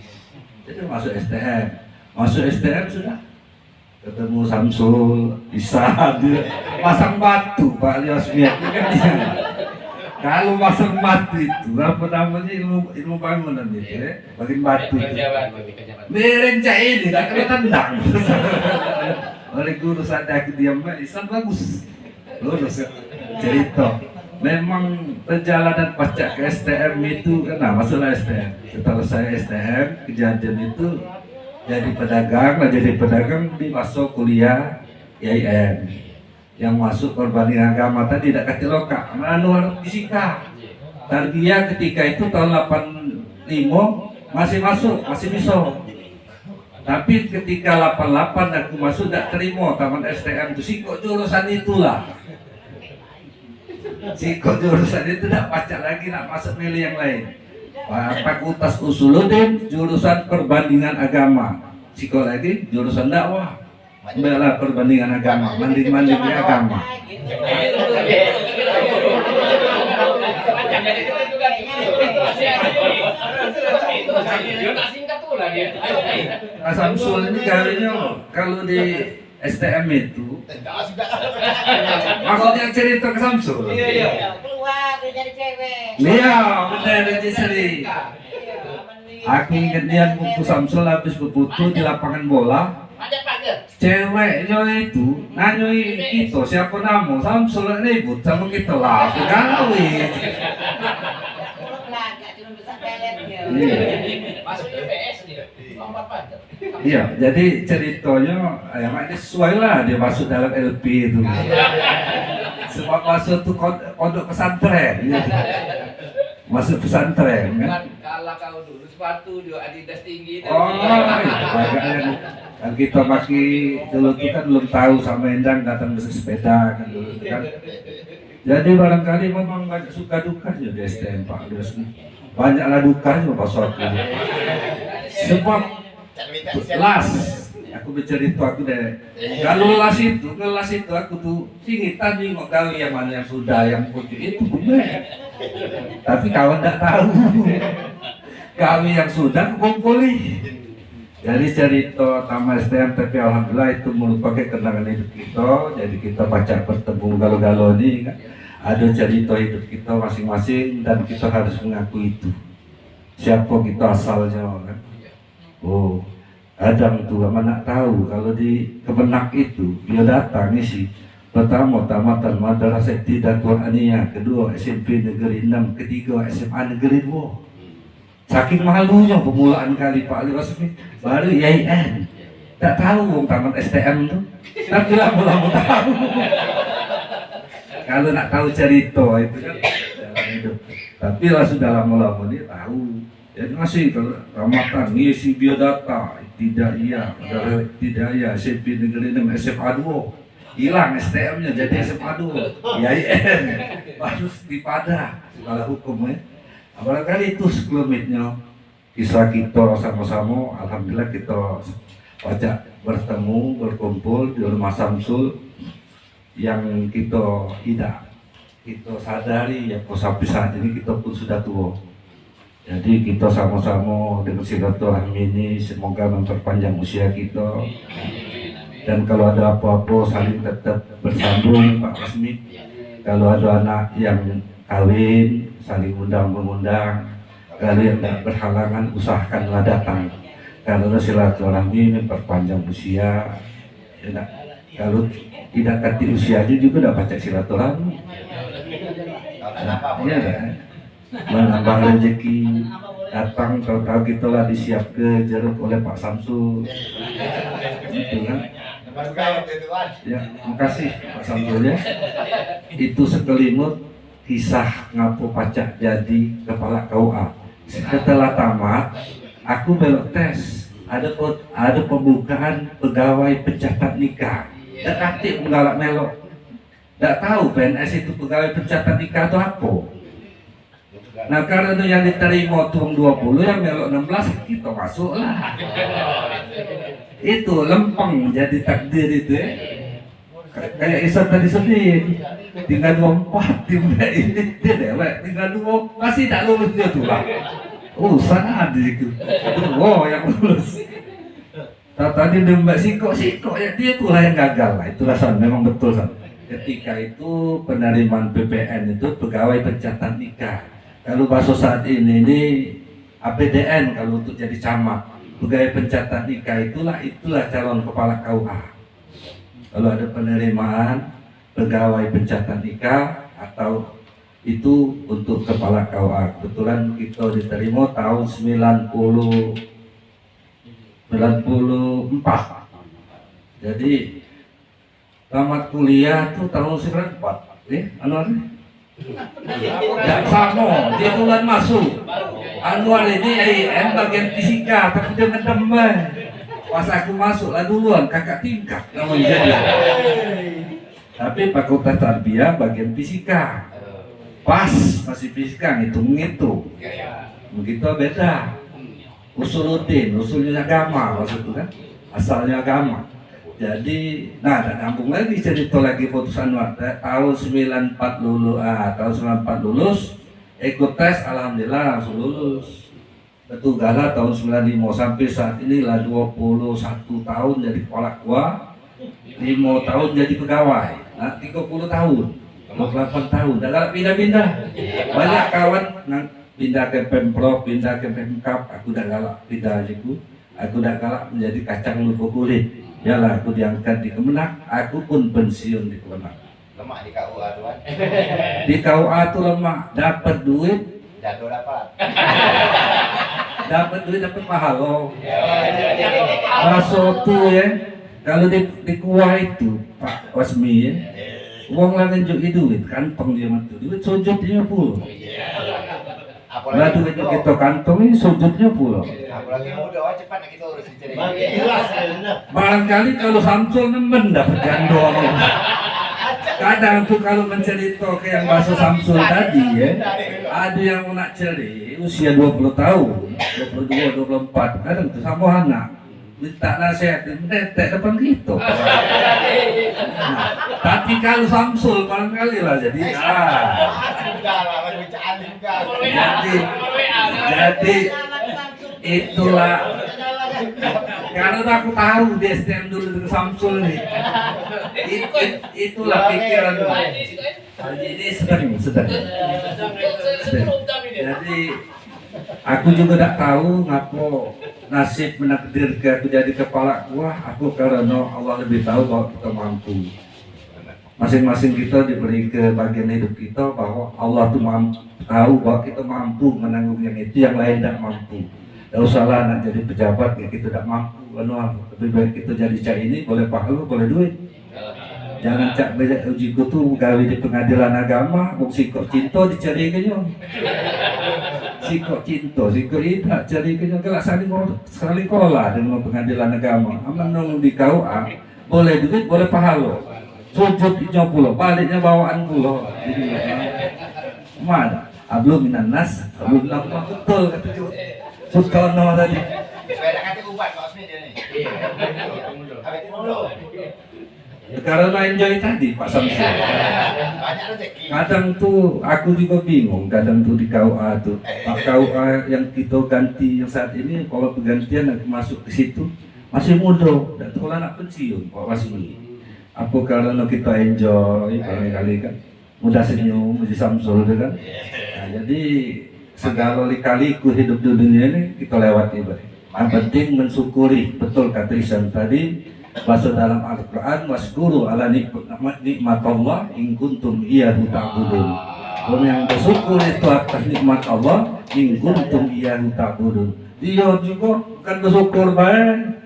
Jadi masuk STM. Masuk STM sudah ketemu Samsul, Isa, dia pasang batu Pak Wasmi. Kalau masang batu itu, apa namanya ilmu bangunan itu ya, bagian batu itu. Merencah ini, tak kena tendang. Oleh guru saya aku diam, Islam bagus. Lurus cerita. Memang perjalanan pacak ke STM itu, nah masalah STM. Setelah saya STM, kejadian itu jadi pedagang masuk kuliah IAIN. Yang masuk perbandingan agama tadi tidak kati loka, manual fisika. Tarbiyah ketika itu tahun 85 masih masuk, masih bisa. Tapi ketika 88 aku masuk tidak terima taman STM itu sikok jurusan itulah. Sikok jurusan itu tidak pacak lagi nak masuk milih yang lain. Fakultas Usuluddin jurusan perbandingan agama. Sikok lagi jurusan dakwah. Bela perbandingan agama, manding-manding agama. Samsul ini kalinya kalau di STM itu, maksudnya cerita ke Samsul. Keluar dari cewek. Iya, benar dari seri. Aku ingat dia buku Samsul habis berputu di lapangan bola. Ceweknya itu nanyoi kita siapa nama Samsul ribut sama kita lah gawe. Iya, jadi ceritanya ya makanya sesuai lah dia masuk dalam LP itu. Sebab masuk tuh kodok pesantren. Masuk pesantren kan? Kalau kau dulu sepatu dia Adidas tinggi. Oh, iya. Kan kita masih dulu kita belum tahu sama Endang datang bersepeda kan dulu kan. Jadi barangkali memang banyak suka dukanya di STM Pak Dos. Banyaklah dukanya Pak Sofi. Sebab las, aku bercerita aku deh. Kalau las itu aku tuh singitan nih mau kali yang mana yang sudah yang pucuk itu bener. Tapi kawan tidak tahu. Kami yang sudah kumpuli. Jadi cerita taman STM tapi alhamdulillah itu merupakan kenangan hidup kita. Jadi kita baca bertemu galo-galo ini kan. Ada cerita hidup kita masing-masing dan kita harus mengakui itu. Siapa kita asalnya kan. Oh, kadang tuh mana tahu kalau di Kemenak itu dia datang isi. Pertama tamatan madrasah tidak Qur'aniyah, kedua SMP Negeri 6, ketiga SMA Negeri 2. Saking malunya permulaan kali Pak Ali Rasmi baru IAIN. Tak tahu wong taman STM tuh. Tapi lama-lama tahu. Kalau nak tahu cerita itu kan dalam hidup. Tapi lah sudah lama-lama dia tahu. Jadi masih kalau ramatan ngisi biodata tidak tidak iya SMP Negeri 6 SMA 2. Hilang STM-nya jadi SMA 2. IAIN. Harus dipada sekolah hukum ya. Barangkali itu sekelumit,nya kisah kita sama-sama. Alhamdulillah kita baca bertemu berkumpul di rumah Samsul yang kita sadari ya sampai saat ini kita pun sudah tua. Jadi kita sama-sama dengan silaturahmi ini semoga memperpanjang usia kita. Dan kalau ada apa-apa saling tetap bersambung Pak Rasmi. Kalau ada anak yang kawin saling undang-mengundang. Kalau yang tidak berhalangan usahakanlah datang. Karena silaturahmi memperpanjang usia. Ya, kalau tidak ganti usianya juga tidak baca silaturahmi. Iya kan? Menambah rezeki. Datang tahu-tahu kita lah disiap ke jeruk oleh Pak Samsul. Itu kan? Ya, makasih Pak Samsul ya. Itu sekelimut kisah ngapu pacak jadi kepala KUA. Setelah tamat, aku belok tes. Ada pembukaan pegawai pencatat nikah. Dan aktif menggalak melok. Tidak tahu PNS itu pegawai pencatat nikah itu apa. Nah karena itu yang diterima tuang 20 yang melok 16 kita masuk lah. Itu lempeng jadi takdir itu ya. Kayak Isan tadi sedih, tinggal 24 tim ini dia dewek, tinggal 2 masih tak lulus dia tuh lah. Urusan ada itu, oh yang lulus. Tadi dia Mbak Siko ya dia tuh lah yang gagal lah, itu rasanya memang betul san. ketika itu penerimaan PPN itu pegawai pencatat nikah. Kalau bahasa saat ini APDN kalau untuk jadi camat. Pegawai pencatat nikah itulah calon kepala KUA. Kalau ada penerimaan pegawai pencatat nikah atau itu untuk kepala KUA. Kebetulan kita diterima tahun 94. Jadi tamat kuliah tuh tahun 94. Ya sama, dia bulan masuk. Anwar ini bagian fisika, tapi dia ngedem. Pas aku masuk lah duluan, kakak tingkat namanya dia. Tapi fakultas tarbiyah bagian fisika. Pas masih fisika ngitung-ngitung. Begitu beda. Usuluddin, usulnya agama maksudnya kan, asalnya agama. Jadi, nah nyambung lagi cerita lagi putus Anwar tahun 94 lulus, tahun 94 lulus, ikut tes, alhamdulillah langsung lulus. Betugala tahun 95 sampai saat ini lah 21 tahun jadi kepala KUA, 5 tahun jadi pegawai, nah 30 tahun, 28 tahun, udah pindah-pindah. Banyak kawan pindah ke Pemprov, pindah ke Pemkap, aku udah galak pindah ajaku, aku udah galak menjadi kacang lupa kulit. Yalah, aku diangkat di Kemenak, aku pun pensiun di Kemenak. Lemak di KUA tuan. Di KUA tuh lemak, dapat duit, Jatuh dapat. dapat duit, dapat pahala. Masuk tuh ya, kalau di KUA itu Pak Wasmi ya, uang lah nunjukin duit, kantong dia mati, duit sujudnya full. Lah duitnya kita kantongin sujudnya full. Apalagi muda, cepat nak kita urus ini. Barangkali kalau Samsul nemen dapat jandol. Kadang tuh kalau mencerita ke yang bahasa Samsul tadi ya, ada yang nak ceri usia 20 tahun, 22, 24, kadang tuh sama anak minta nasihat, netek depan kita. Nah, tapi kalau Samsul barangkali lah jadi jadi itulah karena aku tahu di STM dulu dengan Samsul nih. Itulah pikiran ini sedang. Jadi aku juga tidak tahu ngapa nasib menakdirkan aku jadi kepala KUA. Aku karena Allah lebih tahu bahwa kita mampu. Masing-masing kita diberi kebahagiaan hidup kita bahwa Allah tuh tahu bahwa kita mampu menanggung yang itu, yang lain tidak mampu. Tidak usahlah nak jadi pejabat ya kita tidak mampu. Lebih baik kita jadi cak ini boleh pahala, boleh duit. Jangan cak beda uji kutu gawe di pengadilan agama, buk sikok cinta dicari kenyo. Sikok cinta, sikok tidak cari kenyo kelak saling kolah dengan pengadilan agama. Aman di KUA boleh duit, boleh pahala. Sujud di pulau, baliknya bawaan pulau. Mana? Ablu minan nas, ablu lapang betul kata Cuk. Sutono tadi. Supaya nak kata ubat Pak Osmi dia ni. Karena enjoy tadi Pak Samsul. Banyak rezeki. Kadang tuh aku juga bingung, kadang tuh di KUA tuh. Pak KUA yang kita ganti yang saat ini, kalau pergantian aku masuk ke situ masih muda, dan sekolah anak pensiun Pak Wasmi. Apa karena kita enjoy barangkali kan, mudah senyum, mudah Samsul kan. Nah, jadi segala kali-kaliku hidup di dunia ini kita lewati. Yang penting mensyukuri, betul kata Ihsan tadi, bahasa dalam Al-Quran, wasguru ala nikmat Allah in kuntum iyyahu ta'budun. Yang bersyukur itu atas nikmat Allah in kuntum iyyahu ta'budun. Dia juga bukan bersyukur baik.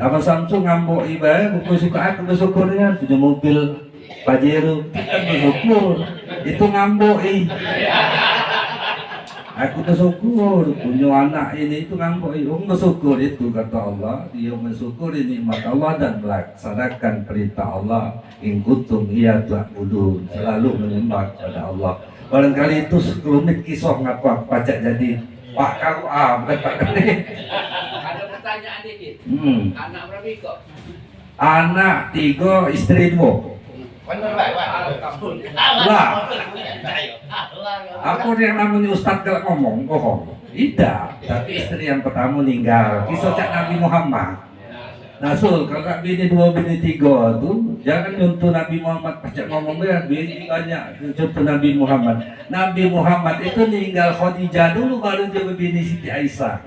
Abang Samsul ngambok ibadah, buku suka aku bersyukurnya punya mobil Pajero, kan bersyukur. Itu ngambok aku bersyukur punya anak ini itu ngambok bersyukur itu kata Allah. Dia mensyukuri nikmat Allah dan melaksanakan perintah Allah. In kuntum iyyahu ta'budun, selalu menyembah kepada Allah. Barangkali itu sekelumit kisah ngapa pajak jadi Pak KUA bukan Pak Kade. Ada pertanyaan dikit. Anak berapa kok? Anak 3, istri 2. Benar baik, Pak. Lah, aku yang namanya Ustadz kalau ngomong bohong. Tidak, tapi istri yang pertama meninggal. Kisah Cak Nabi Muhammad. Nasul, kalau nak bini 2, bini 3 tu jangan contoh Nabi Muhammad pacak ngomong dia bini banyak contoh Nabi Muhammad. Nabi Muhammad itu meninggal Khadijah dulu baru dia berbini Siti Aisyah.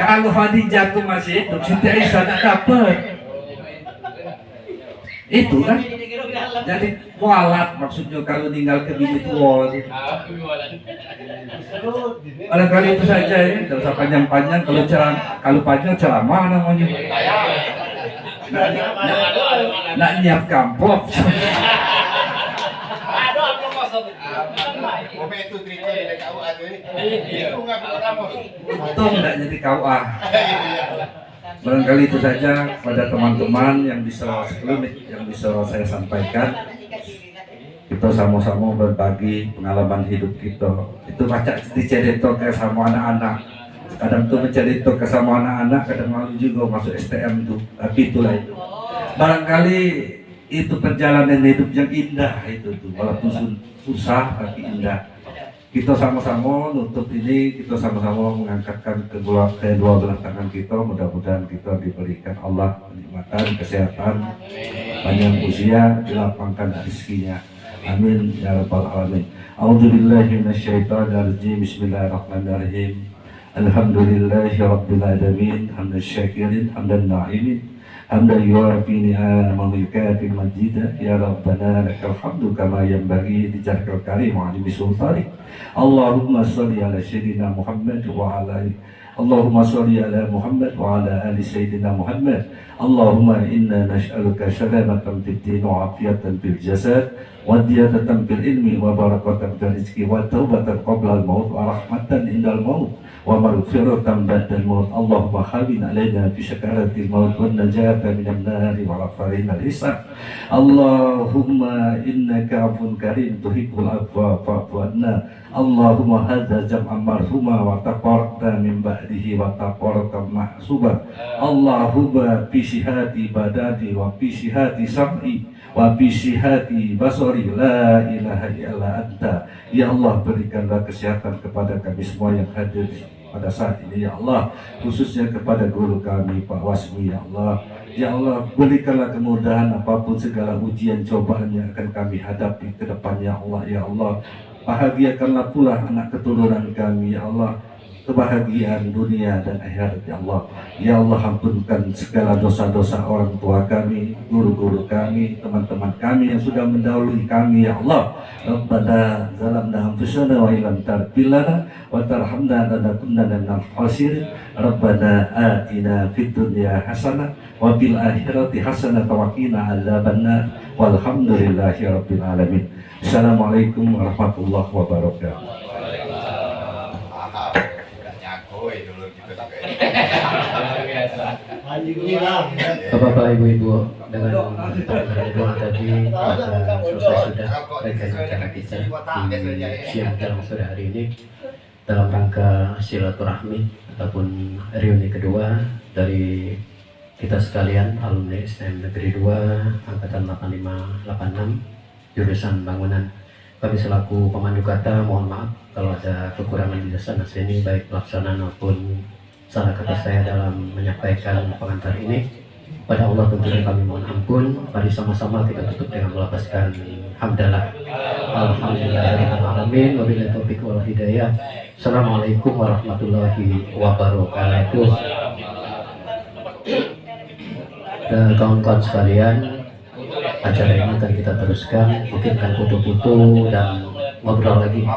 Kalau Khadijah tu masih hidup, Siti Aisyah tak dapat. Itu kan jadi mualat maksudnya kalau tinggal ke bini tua itu. Barangkali itu saja ya, tidak usah panjang-panjang. Kalau panjang ceramah namanya. Nak nyiap kampung. Itu cerita dari KUA tu ni. Itu ngaku kamu. Untung tidak jadi KUA. Barangkali itu saja pada teman-teman yang bisa saya sampaikan. Kita sama-sama berbagi pengalaman hidup kita. Itu baca dicerita ke sama anak-anak. Kadang tuh mencerita ke sama anak-anak, kadang malu juga masuk STM tuh. Tapi itulah itu. Barangkali itu perjalanan hidup yang indah itu tuh. Walaupun susah tapi indah. Kita sama-sama nutup ini, kita sama-sama mengangkatkan kedua belah tangan kita. Mudah-mudahan kita diberikan Allah kenikmatan, kesehatan, panjang usia, dilapangkan rezekinya. Amin ya rabbal alamin. A'udzubillahi minasyaitonirrajim. Bismillahirrahmanirrahim. Alhamdulillahi rabbil alamin. Hamdan syakirin, hamdan na'imin. Hamdan yuafi ni'amahu yukafi majida. Ya Rabbana lakal hamdu kama yanbaghi li jarkal karim wa ali bisultanik. Allahumma salli ala sayyidina Muhammad wa ala Allahumma salli ala Muhammad wa ala ali sayyidina Muhammad. Allahumma inna nas'aluka salamatan fid din wa afiyatan fil jasad wa ziyadatan fil ilmi wa barakatan fil rizqi wa taubatan qabla al maut wa rahmatan indal maut wa maghfiratan ba'dal maut. Allahumma khawin alaina fi sakaratil maut wa najata minan nari wa rafarina al-hisab. Allahumma innaka afun karim tuhibbul afwa fa'fu anna. Allahumma hadza jam'an marhuma wa taqarrabta min ba'dihi wa taqarrabta mahsuba. Allahumma fi sihati badati wa fi sihati sam'i wa fi sihati basari la ilaha illa anta. Ya Allah, berikanlah kesehatan kepada kami semua yang hadir pada saat ini ya Allah, khususnya kepada guru kami Pak Wasmi ya Allah. Ya Allah, berikanlah kemudahan apapun segala ujian cobaan yang akan kami hadapi ke depannya Allah ya Allah. Bahagiakanlah pula anak keturunan kami ya Allah, kebahagiaan dunia dan akhirat ya Allah. Ya Allah, ampunkan segala dosa-dosa orang tua kami, guru-guru kami, teman-teman kami yang sudah mendahului kami ya Allah. Rabbana zalamna anfusana wa illam taghfir lana wa tarhamna lanakunanna minal khasirin. Rabbana atina fid dunya hasanah wa fil akhirati hasanah wa qina adzabannar. Walhamdulillahi rabbil alamin. Assalamualaikum warahmatullahi wabarakatuh. Bapak-bapak, ibu-ibu, dengan doa tadi sudah selesai acara kita di siang dalam sore hari ini dalam rangka silaturahmi ataupun reuni kedua dari kita sekalian alumni STM Negeri 2 angkatan 8586 jurusan bangunan. Kami selaku pemandu kata mohon maaf kalau ada kekurangan di sana sini baik pelaksanaan maupun salah kata saya dalam menyampaikan pengantar ini. Pada Allah tentunya kami mohon ampun. Mari sama-sama kita tutup dengan melapaskan hamdalah. Alhamdulillahirrahmanirrahim. Wabillahi taufiq wal hidayah. Assalamualaikum warahmatullahi wabarakatuh. Dan kawan-kawan sekalian, acara ini akan kita teruskan, mungkin akan foto-foto dan ngobrol lagi.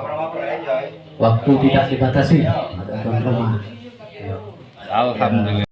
Waktu tidak dibatasi, ada tuan rumah. Alhamdulillah.